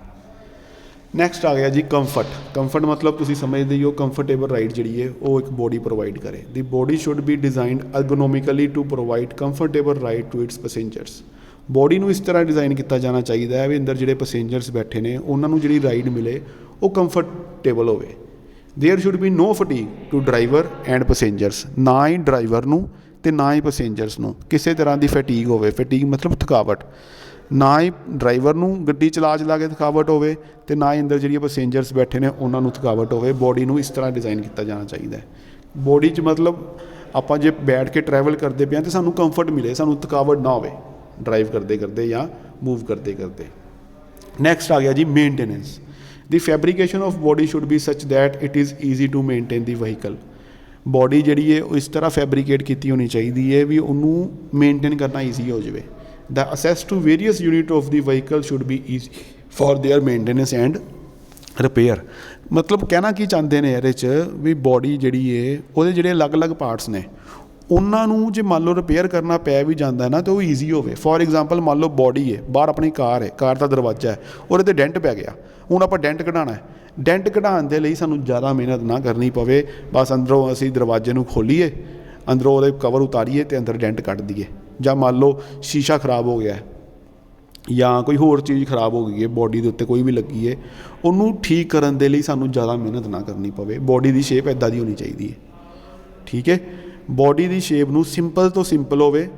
ਨੈਕਸਟ ਆ ਗਿਆ ਜੀ ਕੰਫਰਟ। ਕੰਫਰਟ ਮਤਲਬ ਤੁਸੀਂ ਸਮਝਦੇ ਹੀ ਹੋ, ਕੰਫਰਟੇਬਲ ਰਾਈਡ ਜਿਹੜੀ ਹੈ ਉਹ ਇੱਕ ਬੋਡੀ ਪ੍ਰੋਵਾਈਡ ਕਰੇ। The body should be designed ergonomically to provide comfortable ride to its passengers. Body ਨੂੰ ਇਸ ਤਰ੍ਹਾਂ ਡਿਜ਼ਾਈਨ ਕੀਤਾ ਜਾਣਾ ਚਾਹੀਦਾ ਹੈ ਵੀ ਅੰਦਰ ਜਿਹੜੇ ਪੈਸੇਂਜਰਸ ਬੈਠੇ ਨੇ ਉਹਨਾਂ ਨੂੰ ਜਿਹੜੀ ਰਾਈਡ ਮਿਲੇ ਉਹ ਕੰਫਰਟੇਬਲ ਹੋਵੇ। There should be no fatigue to driver and passengers. ਨਾ ਹੀ ਡਰਾਈਵਰ ਨੂੰ ਅਤੇ ਨਾ ਹੀ ਪੈਸੇਂਜਰਸ ਨੂੰ ਕਿਸੇ ਤਰ੍ਹਾਂ ਦੀ ਫਟੀਗ ਹੋਵੇ। ਫਟੀਗ ਮਤਲਬ ਥਕਾਵਟ। ਨਾ ਹੀ ਡਰਾਈਵਰ ਨੂੰ ਗੱਡੀ ਚਲਾ ਕੇ ਥਕਾਵਟ ਹੋਵੇ ਅਤੇ ਨਾ ਹੀ ਅੰਦਰ ਜਿਹੜੀਆਂ ਪੈਸੇਂਜਰਸ ਬੈਠੇ ਨੇ ਉਹਨਾਂ ਨੂੰ ਥਕਾਵਟ ਹੋਵੇ। ਬੋਡੀ ਨੂੰ ਇਸ ਤਰ੍ਹਾਂ ਡਿਜ਼ਾਈਨ ਕੀਤਾ ਜਾਣਾ ਚਾਹੀਦਾ ਹੈ। ਬੋਡੀ 'ਚ ਮਤਲਬ ਆਪਾਂ ਜੇ ਬੈਠ ਕੇ ਟਰੈਵਲ ਕਰਦੇ ਪਏ ਹਾਂ ਤਾਂ ਸਾਨੂੰ ਕੰਫਰਟ ਮਿਲੇ, ਸਾਨੂੰ ਥਕਾਵਟ ਨਾ ਹੋਵੇ ਡਰਾਈਵ ਕਰਦੇ ਜਾਂ ਮੂਵ ਕਰਦੇ। ਨੈਕਸਟ ਆ ਗਿਆ ਜੀ maintenance. The fabrication of body should be such that it is easy to maintain the vehicle. Body ਜਿਹੜੀ ਹੈ ਉਹ ਇਸ ਤਰ੍ਹਾਂ ਫੈਬਰੀਕੇਟ ਕੀਤੀ ਹੋਣੀ ਚਾਹੀਦੀ ਹੈ ਵੀ ਉਹਨੂੰ ਮੇਨਟੇਨ ਕਰਨਾ ਈਜ਼ੀ ਹੋ ਜਾਵੇ। The access to various units of the vehicle should be easy for their maintenance and repair। ਮਤਲਬ ਕਹਿਣਾ ਕੀ ਚਾਹੁੰਦੇ ਨੇ ਇਹਦੇ 'ਚ ਵੀ ਬੋਡੀ ਜਿਹੜੀ ਹੈ ਉਹਦੇ ਜਿਹੜੇ ਅਲੱਗ-ਅਲੱਗ ਪਾਰਟਸ ਨੇ ਉਹਨਾਂ ਨੂੰ ਜੇ ਮੰਨ ਲਓ ਰਿਪੇਅਰ ਕਰਨਾ ਪੈ ਵੀ ਜਾਂਦਾ ਨਾ ਤਾਂ ਉਹ ਈਜ਼ੀ ਹੋਵੇ। ਫੋਰ ਐਗਜ਼ਾਮਪਲ ਮੰਨ ਲਓ ਬੋਡੀ ਹੈ, ਬਾਹਰ ਆਪਣੀ ਕਾਰ ਹੈ, ਕਾਰ ਦਾ ਦਰਵਾਜ਼ਾ ਹੈ, ਉਹਦੇ 'ਤੇ ਡੈਂਟ ਪੈ ਗਿਆ, ਹੁਣ ਆਪਾਂ ਡੈਂਟ ਕਢਾਉਣਾ ਹੈ। ਡੈਂਟ ਕਢਾਉਣ ਦੇ ਲਈ ਸਾਨੂੰ ਜ਼ਿਆਦਾ ਮਿਹਨਤ ਨਾ ਕਰਨੀ ਪਵੇ, ਬਸ ਅੰਦਰੋਂ ਅਸੀਂ ਦਰਵਾਜ਼ੇ ਨੂੰ ਖੋਲੀਏ, ਅੰਦਰੋਂ ਉਹਦੇ ਕਵਰ ਉਤਾਰੀਏ ਅਤੇ ਅੰਦਰ ਡੈਂਟ ਕੱਢ ਦਈਏ। ਜਾਂ ਮੰਨ ਲਓ ਸ਼ੀਸ਼ਾ ਖਰਾਬ ਹੋ ਗਿਆ ਜਾਂ ਕੋਈ ਹੋਰ ਚੀਜ਼ ਖਰਾਬ ਹੋ ਗਈ ਹੈ ਬੋਡੀ ਦੇ ਉੱਤੇ ਕੋਈ ਵੀ ਲੱਗੀ ਹੈ, ਉਹਨੂੰ ਠੀਕ ਕਰਨ ਦੇ ਲਈ ਸਾਨੂੰ ਜ਼ਿਆਦਾ ਮਿਹਨਤ ਨਾ ਕਰਨੀ ਪਵੇ। ਬੋਡੀ ਦੀ ਸ਼ੇਪ ਇੱਦਾਂ ਦੀ ਹੋਣੀ ਚਾਹੀਦੀ ਹੈ, ਠੀਕ ਹੈ। ਬੋਡੀ ਦੀ ਸ਼ੇਪ ਨੂੰ ਸਿੰਪਲ ਤੋਂ ਸਿੰਪਲ ਹੋਵੇ,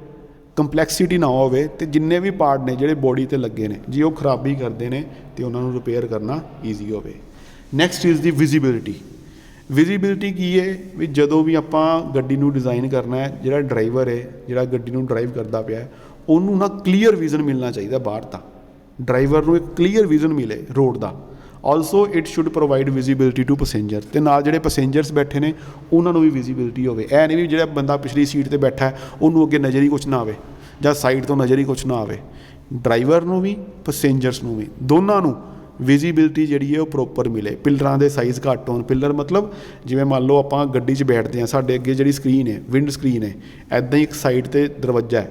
ਕੰਪਲੈਕਸਿਟੀ ਨਾ ਹੋਵੇ, ਅਤੇ ਜਿੰਨੇ ਵੀ ਪਾਰਟ ਨੇ ਜਿਹੜੇ ਬੋਡੀ 'ਤੇ ਲੱਗੇ ਨੇ ਜੇ ਉਹ ਖਰਾਬੀ ਕਰਦੇ ਨੇ ਤਾਂ ਉਹਨਾਂ ਨੂੰ ਰਿਪੇਅਰ ਕਰਨਾ ਈਜ਼ੀ ਹੋਵੇ। Next is the visibility. Visibility ਕੀ ਹੈ ਵੀ ਜਦੋਂ ਵੀ ਆਪਾਂ ਗੱਡੀ ਨੂੰ ਡਿਜ਼ਾਈਨ ਕਰਨਾ ਹੈ, ਜਿਹੜਾ ਡਰਾਈਵਰ ਹੈ ਜਿਹੜਾ ਗੱਡੀ ਨੂੰ ਡਰਾਈਵ ਕਰਦਾ ਪਿਆ ਉਹਨੂੰ ਨਾ ਕਲੀਅਰ ਵਿਜ਼ਨ ਮਿਲਣਾ ਚਾਹੀਦਾ ਬਾਹਰ ਦਾ। ਡਰਾਈਵਰ ਨੂੰ ਇੱਕ ਕਲੀਅਰ ਵਿਜ਼ਨ ਮਿਲੇ ਰੋਡ ਦਾ। Also it should provide visibility to passenger. ਅਤੇ ਨਾਲ ਜਿਹੜੇ ਪੈਸੇਂਜਰਸ ਬੈਠੇ ਨੇ ਉਹਨਾਂ ਨੂੰ ਵੀ ਵਿਜ਼ੀਬਿਲਿਟੀ ਹੋਵੇ। ਇਹ ਨਹੀਂ ਵੀ ਜਿਹੜਾ ਬੰਦਾ ਪਿਛਲੀ ਸੀਟ 'ਤੇ ਬੈਠਾ ਉਹਨੂੰ ਅੱਗੇ ਨਜ਼ਰ ਹੀ ਕੁਛ ਨਾ ਆਵੇ ਜਾਂ ਸਾਈਡ ਤੋਂ ਨਜ਼ਰ ਹੀ ਕੁਛ ਨਾ ਆਵੇ। ਡਰਾਈਵਰ ਨੂੰ ਵੀ ਪੈਸੇਂਜਰਸ ਨੂੰ ਵੀ ਦੋਨਾਂ ਨੂੰ ਵਿਜ਼ੀਬਿਲਟੀ ਜਿਹੜੀ ਹੈ ਉਹ ਪ੍ਰੋਪਰ ਮਿਲੇ, ਪਿਲਰਾਂ ਦੇ ਸਾਈਜ਼ ਘੱਟ ਹੋਣ। ਪਿਲਰ ਮਤਲਬ ਜਿਵੇਂ ਮੰਨ ਲਓ ਆਪਾਂ ਗੱਡੀ 'ਚ ਬੈਠਦੇ ਹਾਂ, ਸਾਡੇ ਅੱਗੇ ਜਿਹੜੀ ਸਕਰੀਨ ਹੈ ਵਿੰਡ ਸਕਰੀਨ ਹੈ, ਇੱਦਾਂ ਹੀ ਇੱਕ ਸਾਈਡ 'ਤੇ ਦਰਵਾਜ਼ਾ ਹੈ,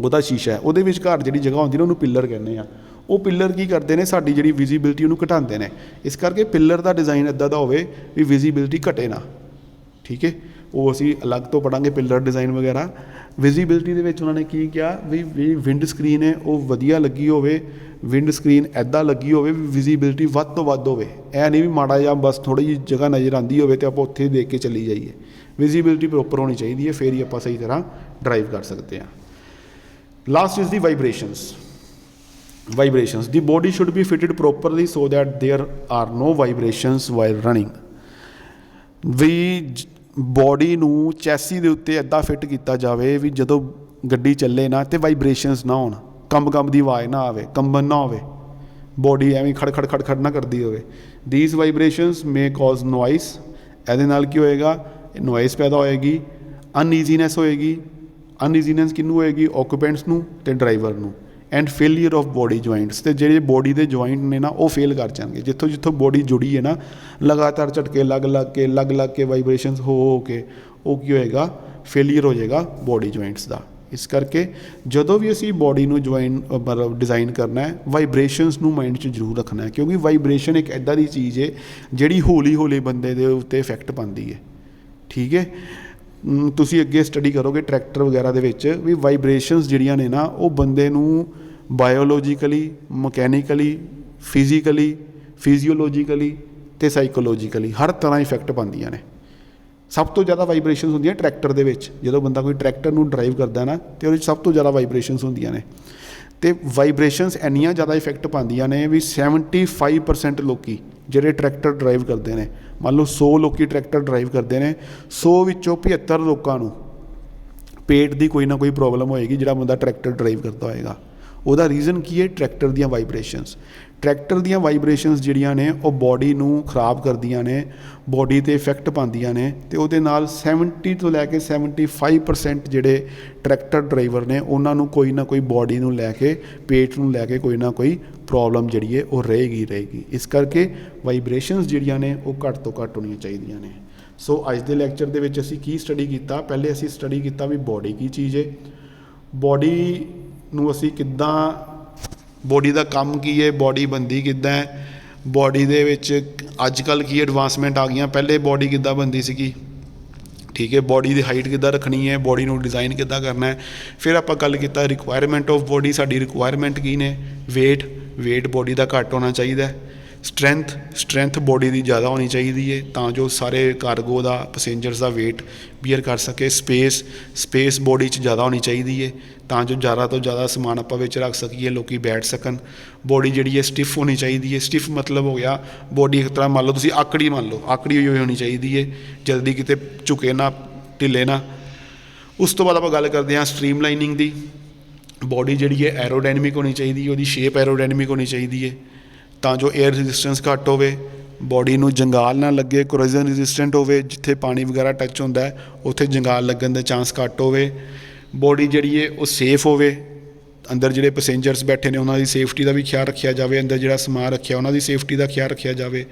ਉਹਦਾ ਸ਼ੀਸ਼ਾ ਹੈ, ਉਹਦੇ ਵਿਚਕਾਰ ਜਿਹੜੀ ਜਗ੍ਹਾ ਹੁੰਦੀ ਨਾ ਉਹਨੂੰ ਪਿੱਲਰ ਕਹਿੰਦੇ ਆ। ਉਹ ਪਿੱਲਰ ਕੀ ਕਰਦੇ ਨੇ, ਸਾਡੀ ਜਿਹੜੀ ਵਿਜ਼ੀਬਿਲਟੀ ਉਹਨੂੰ ਘਟਾਉਂਦੇ ਨੇ। ਇਸ ਕਰਕੇ ਪਿੱਲਰ ਦਾ ਡਿਜ਼ਾਈਨ ਇੱਦਾਂ ਦਾ ਹੋਵੇ ਵੀ ਵਿਜ਼ੀਬਿਲਟੀ ਘਟੇ ਨਾ, ਠੀਕ ਹੈ। ਉਹ ਅਸੀਂ ਅਲੱਗ ਤੋਂ ਪੜਾਂਗੇ ਪਿੱਲਰ ਡਿਜ਼ਾਈਨ ਵਗੈਰਾ। ਵਿਜ਼ੀਬਿਲਟੀ ਦੇ ਵਿੱਚ ਉਹਨਾਂ ਨੇ ਕੀ ਕਿਹਾ ਵੀ ਵਿੰਡ ਸਕਰੀਨ ਹੈ ਉਹ ਵਧੀਆ ਲੱਗੀ ਹੋਵੇ, ਵਿੰਡ ਸਕਰੀਨ ਇੱਦਾਂ ਲੱਗੀ ਹੋਵੇ ਵੀ ਵਿਜ਼ੀਬਿਲਟੀ ਵੱਧ ਤੋਂ ਵੱਧ ਹੋਵੇ। ਇਹ ਨਹੀਂ ਵੀ ਮਾੜਾ ਜਿਹਾ ਬਸ ਥੋੜ੍ਹੀ ਜਿਹੀ ਜਗ੍ਹਾ ਨਜ਼ਰ ਆਉਂਦੀ ਹੋਵੇ ਅਤੇ ਆਪਾਂ ਉੱਥੇ ਦੇਖ ਕੇ ਚੱਲੀ ਜਾਈਏ। ਵਿਜ਼ੀਬਿਲਟੀ ਪ੍ਰੋਪਰ ਹੋਣੀ ਚਾਹੀਦੀ ਹੈ, ਫਿਰ ਹੀ ਆਪਾਂ ਸਹੀ ਤਰ੍ਹਾਂ ਡਰਾਈਵ ਕਰ ਸਕਦੇ ਹਾਂ। Last is the vibrations. Vibrations. The body should be fitted properly so that there are no vibrations while running. We body ਨੂੰ ਚੈਸੀ ਦੇ ਉੱਤੇ ਇੱਦਾਂ ਫਿੱਟ ਕੀਤਾ ਜਾਵੇ ਵੀ ਜਦੋਂ ਗੱਡੀ ਚੱਲੇ ਨਾ ਅਤੇ ਵਾਈਬ੍ਰੇਸ਼ਨਸ ਨਾ ਹੋਣ, ਕੰਬ ਦੀ ਆਵਾਜ਼ ਨਾ ਆਵੇ, ਕੰਬਨ ਨਾ ਹੋਵੇ, ਬੋਡੀ ਐਵੇਂ ਖੜ ਨਾ ਕਰਦੀ ਹੋਵੇ। These vibrations may cause noise. ਇਹਦੇ ਨਾਲ ਕੀ ਹੋਏਗਾ, ਨੋਇਸ ਪੈਦਾ ਹੋਏਗੀ, ਅਨਈਜ਼ੀਨੈਸ ਹੋਏਗੀ। ਅਨਈਜ਼ੀਨੈਸ ਕਿਹਨੂੰ ਹੋਏਗੀ, ਓਕੂਪੈਂਟਸ ਨੂੰ ਅਤੇ ਡਰਾਈਵਰ ਨੂੰ। And failure of body joints. ਅਤੇ ਜਿਹੜੇ ਬੋਡੀ ਦੇ ਜੁਆਇੰਟ ਨੇ ਨਾ ਉਹ ਫੇਲ ਕਰ ਜਾਣਗੇ। ਜਿੱਥੋਂ ਬੋਡੀ ਜੁੜੀ ਹੈ ਨਾ, ਲਗਾਤਾਰ ਝਟਕੇ ਲੱਗ ਕੇ ਵਾਈਬ੍ਰੇਸ਼ਨਸ ਹੋ ਕੇ ਉਹ ਕੀ ਹੋਏਗਾ, ਫੇਲੀਅਰ ਹੋ ਜਾਏਗਾ ਬੋਡੀ ਜੁਆਇੰਟਸ ਦਾ। ਇਸ ਕਰਕੇ ਜਦੋਂ ਵੀ ਅਸੀਂ ਬੋਡੀ ਨੂੰ ਮਤਲਬ ਡਿਜ਼ਾਈਨ ਕਰਨਾ ਹੈ, ਵਾਈਬ੍ਰੇਸ਼ਨਸ ਨੂੰ ਮਾਈਂਡ 'ਚ ਜ਼ਰੂਰ ਰੱਖਣਾ ਹੈ, ਕਿਉਂਕਿ ਵਾਈਬ੍ਰੇਸ਼ਨ ਇੱਕ ਇੱਦਾਂ ਦੀ ਚੀਜ਼ ਹੈ ਜਿਹੜੀ ਹੌਲੀ ਬੰਦੇ ਦੇ ਉੱਤੇ ਇਫੈਕਟ ਪਾਉਂਦੀ ਹੈ, ਠੀਕ ਹੈ। ਤੁਸੀਂ ਅੱਗੇ ਸਟੱਡੀ ਕਰੋਗੇ ਟਰੈਕਟਰ ਵਗੈਰਾ ਦੇ ਵਿੱਚ ਵੀ ਵਾਈਬ੍ਰੇਸ਼ਨਸ ਜਿਹੜੀਆਂ ਨੇ ਨਾ ਉਹ ਬੰਦੇ ਨੂੰ ਬਾਇਓਲੋਜੀਕਲੀ, ਮਕੈਨੀਕਲੀ, ਫਿਜ਼ੀਓਲੋਜੀਕਲੀ ਅਤੇ ਸਾਈਕੋਲੋਜੀਕਲੀ ਹਰ ਤਰ੍ਹਾਂ ਇਫੈਕਟ ਪਾਉਂਦੀਆਂ ਨੇ। ਸਭ ਤੋਂ ਜ਼ਿਆਦਾ ਵਾਈਬ੍ਰੇਸ਼ਨਸ ਹੁੰਦੀਆਂ ਟਰੈਕਟਰ ਦੇ ਵਿੱਚ। ਜਦੋਂ ਬੰਦਾ ਕੋਈ ਟਰੈਕਟਰ ਨੂੰ ਡਰਾਈਵ ਕਰਦਾ ਨਾ ਅਤੇ ਉਹਦੇ 'ਚ ਸਭ ਤੋਂ ਜ਼ਿਆਦਾ ਵਾਈਬ੍ਰੇਸ਼ਨਸ ਹੁੰਦੀਆਂ ਨੇ। ਅਤੇ ਵਾਈਬ੍ਰੇਸ਼ਨਸ ਇੰਨੀਆਂ ਜ਼ਿਆਦਾ ਇਫੈਕਟ ਪਾਉਂਦੀਆਂ ਨੇ ਵੀ 75% ਲੋਕ ਜਿਹੜੇ ਟਰੈਕਟਰ ਡਰਾਈਵ ਕਰਦੇ ਨੇ, ਮੰਨ ਲਓ 100 ਲੋਕ ਟਰੈਕਟਰ ਡਰਾਈਵ ਕਰਦੇ ਨੇ, 100 ਵਿੱਚੋਂ 75 ਲੋਕਾਂ ਨੂੰ ਪੇਟ ਦੀ ਕੋਈ ਨਾ ਕੋਈ ਪ੍ਰੋਬਲਮ ਹੋਏਗੀ ਜਿਹੜਾ ਬੰਦਾ ਟਰੈਕਟਰ ਡਰਾਈਵ ਕਰਦਾ ਹੋਏਗਾ। ਉਹਦਾ ਰੀਜ਼ਨ ਕੀ ਹੈ, ਟਰੈਕਟਰ ਦੀਆਂ ਵਾਈਬ੍ਰੇਸ਼ਨਸ। ਟਰੈਕਟਰ ਦੀਆਂ ਵਾਈਬ੍ਰੇਸ਼ਨਸ ਜਿਹੜੀਆਂ ਨੇ ਉਹ ਬੋਡੀ ਨੂੰ ਖਰਾਬ ਕਰਦੀਆਂ ਨੇ, ਬੋਡੀ 'ਤੇ ਇਫੈਕਟ ਪਾਉਂਦੀਆਂ ਨੇ ਅਤੇ ਉਹਦੇ ਨਾਲ 70 ਤੋਂ ਲੈ ਕੇ 75% ਜਿਹੜੇ ਟਰੈਕਟਰ ਡਰਾਈਵਰ ਨੇ ਉਹਨਾਂ ਨੂੰ ਕੋਈ ਨਾ ਕੋਈ ਬੋਡੀ ਨੂੰ ਲੈ ਕੇ, ਪੇਟ ਨੂੰ ਲੈ ਕੇ ਕੋਈ ਨਾ ਕੋਈ ਪ੍ਰੋਬਲਮ ਜਿਹੜੀ ਹੈ ਉਹ ਰਹੇਗੀ। ਇਸ ਕਰਕੇ ਵਾਈਬ੍ਰੇਸ਼ਨਸ ਜਿਹੜੀਆਂ ਨੇ ਉਹ ਘੱਟ ਤੋਂ ਘੱਟ ਹੋਣੀਆਂ ਚਾਹੀਦੀਆਂ ਨੇ। ਸੋ ਅੱਜ ਦੇ ਲੈਕਚਰ ਦੇ ਵਿੱਚ ਅਸੀਂ ਕੀ ਸਟੱਡੀ ਕੀਤਾ, ਪਹਿਲੇ ਅਸੀਂ ਸਟੱਡੀ ਕੀਤਾ ਵੀ ਬੋਡੀ ਕੀ ਚੀਜ਼ ਹੈ, ਬੋਡੀ ਨੂੰ ਅਸੀਂ ਕਿੱਦਾਂ, ਬੋਡੀ ਦਾ ਕੰਮ ਕੀ ਹੈ, ਬੋਡੀ ਬਣਦੀ ਕਿੱਦਾਂ ਹੈ, ਬੋਡੀ ਦੇ ਵਿੱਚ ਅੱਜ ਕੱਲ੍ਹ ਕੀ ਐਡਵਾਂਸਮੈਂਟ ਆ ਗਈਆਂ, ਪਹਿਲੇ ਬੋਡੀ ਕਿੱਦਾਂ ਬਣਦੀ ਸੀਗੀ, ਠੀਕ ਹੈ। ਬੋਡੀ ਦੀ ਹਾਈਟ ਕਿੱਦਾਂ ਰੱਖਣੀ ਹੈ, ਬੋਡੀ ਨੂੰ ਡਿਜ਼ਾਈਨ ਕਿੱਦਾਂ ਕਰਨਾ ਹੈ। ਫਿਰ ਆਪਾਂ ਗੱਲ ਕੀਤਾ ਰਿਕੁਆਇਰਮੈਂਟ ਆਫ ਬੋਡੀ, ਸਾਡੀ ਰਿਕੁਆਇਰਮੈਂਟ ਕੀ ਨੇ, ਵੇਟ ਬੋਡੀ ਦਾ ਘੱਟ ਹੋਣਾ ਚਾਹੀਦਾ। ਸਟਰੈਂਥ ਬੋਡੀ ਦੀ ਜ਼ਿਆਦਾ ਹੋਣੀ ਚਾਹੀਦੀ ਹੈ ਤਾਂ ਜੋ ਸਾਰੇ ਕਾਰਗੋ ਦਾ, ਪੈਸੇਂਜਰਸ ਦਾ ਵੇਟ ਬੀਅਰ ਕਰ ਸਕੇ। ਸਪੇਸ ਬੋਡੀ 'ਚ ਜ਼ਿਆਦਾ ਹੋਣੀ ਚਾਹੀਦੀ ਹੈ ਤਾਂ ਜੋ ਜ਼ਿਆਦਾ ਤੋਂ ਜ਼ਿਆਦਾ ਸਮਾਨ ਆਪਾਂ ਵਿੱਚ ਰੱਖ ਸਕੀਏ, ਲੋਕ ਬੈਠ ਸਕਣ। ਬੋਡੀ ਜਿਹੜੀ ਹੈ ਸਟਿਫ ਹੋਣੀ ਚਾਹੀਦੀ ਹੈ। ਸਟਿਫ ਮਤਲਬ ਹੋ ਗਿਆ ਬੋਡੀ ਇੱਕ ਤਰ੍ਹਾਂ ਮੰਨ ਲਓ ਤੁਸੀਂ ਆਕੜੀ ਹੋਈ ਹੋਣੀ ਚਾਹੀਦੀ ਹੈ, ਜਲਦੀ ਕਿਤੇ ਝੁਕੇ ਨਾ, ਢਿੱਲੇ ਨਾ। ਉਸ ਤੋਂ ਬਾਅਦ ਆਪਾਂ ਗੱਲ ਕਰਦੇ ਹਾਂ ਸਟਰੀਮਲਾਈਨਿੰਗ ਦੀ। ਬੋਡੀ ਜਿਹੜੀ ਹੈ ਐਰੋਡਾਇਨਮਿਕ ਹੋਣੀ ਚਾਹੀਦੀ ਹੈ, ਉਹਦੀ ਸ਼ੇਪ ਐਰੋਡਾਇਨਮਿਕ ਹੋਣੀ ਚਾਹੀਦੀ ਹੈ ਤਾਂ ਜੋ ਏਅਰ ਰੈਜ਼ਿਸਟੈਂਸ ਘੱਟ ਹੋਵੇ, ਬੋਡੀ ਨੂੰ ਜੰਗਾਲ ਨਾ ਲੱਗੇ, ਕੋਰੋਜ਼ਨ ਰੈਜ਼ਿਸਟੈਂਟ ਹੋਵੇ, ਜਿੱਥੇ ਪਾਣੀ ਵਗੈਰਾ ਟੱਚ ਹੁੰਦਾ ਹੈ ਉੱਥੇ ਜੰਗਾਲ ਲੱਗਣ ਦੇ ਚਾਂਸ ਘੱਟ ਹੋਵੇ। ਬੋਡੀ ਜਿਹੜੀ ਹੈ ਉਹ ਸੇਫ ਹੋਵੇ, ਅੰਦਰ ਜਿਹੜੇ ਪੈਸੇਂਜਰਸ ਬੈਠੇ ਨੇ ਉਹਨਾਂ ਦੀ ਸੇਫਟੀ ਦਾ ਵੀ ਖਿਆਲ ਰੱਖਿਆ ਜਾਵੇ, ਅੰਦਰ ਜਿਹੜਾ ਸਮਾਨ ਰੱਖਿਆ ਉਹਨਾਂ ਦੀ ਸੇਫਟੀ ਦਾ ਖਿਆਲ ਰੱਖਿਆ ਜਾਵੇ।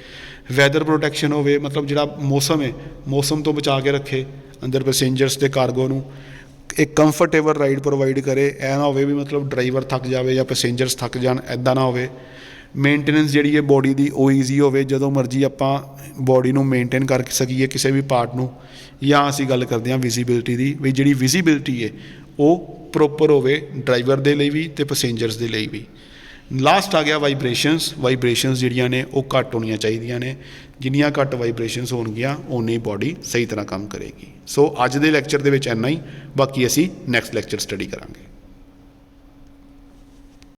ਵੈਦਰ ਪ੍ਰੋਟੈਕਸ਼ਨ ਹੋਵੇ, ਮਤਲਬ ਜਿਹੜਾ ਮੌਸਮ ਹੈ ਮੌਸਮ ਤੋਂ ਬਚਾ ਕੇ ਰੱਖੇ ਅੰਦਰ ਪੈਸੇਂਜਰਸ ਅਤੇ ਕਾਰਗੋ ਨੂੰ। ਇੱਕ ਕੰਫਰਟੇਬਲ ਰਾਈਡ ਪ੍ਰੋਵਾਈਡ ਕਰੇ, ਇਹ ਨਾ ਹੋਵੇ ਵੀ ਮਤਲਬ ਡਰਾਈਵਰ ਥੱਕ ਜਾਵੇ ਜਾਂ ਪੈਸੇਂਜਰਸ ਥੱਕ ਜਾਣ, ਇੱਦਾਂ ਨਾ ਹੋਵੇ। ਮੇਨਟੇਨੈਂਸ ਜਿਹੜੀ ਹੈ ਬੋਡੀ ਦੀ ਉਹ ਈਜ਼ੀ ਹੋਵੇ, ਜਦੋਂ ਮਰਜ਼ੀ ਆਪਾਂ ਬੋਡੀ ਨੂੰ ਮੇਨਟੇਨ ਕਰ ਸਕੀਏ ਕਿਸੇ ਵੀ ਪਾਰਟ ਨੂੰ। ਜਾਂ ਅਸੀਂ ਗੱਲ ਕਰਦੇ ਹਾਂ ਵਿਜ਼ੀਬਿਲਟੀ ਦੀ, ਵੀ ਜਿਹੜੀ ਵਿਜ਼ੀਬਿਲਟੀ ਹੈ ਉਹ ਪ੍ਰੋਪਰ ਹੋਵੇ ਡਰਾਈਵਰ ਦੇ ਲਈ ਵੀ ਅਤੇ ਪੈਸੇਂਜਰਸ ਦੇ ਲਈ ਵੀ। ਲਾਸਟ ਆ ਗਿਆ ਵਾਈਬ੍ਰੇਸ਼ਨਸ ਜਿਹੜੀਆਂ ਨੇ ਉਹ ਘੱਟ ਹੋਣੀਆਂ ਚਾਹੀਦੀਆਂ ਨੇ। ਜਿੰਨੀਆਂ ਘੱਟ ਵਾਈਬ੍ਰੇਸ਼ਨਸ ਹੋਣਗੀਆਂ ਓਨੀ ਬੋਡੀ ਸਹੀ ਤਰ੍ਹਾਂ ਕੰਮ ਕਰੇਗੀ। ਸੋ ਅੱਜ ਦੇ ਲੈਕਚਰ ਦੇ ਵਿੱਚ ਇੰਨਾ ਹੀ, ਬਾਕੀ ਅਸੀਂ ਨੈਕਸਟ ਲੈਕਚਰ ਸਟੱਡੀ ਕਰਾਂਗੇ।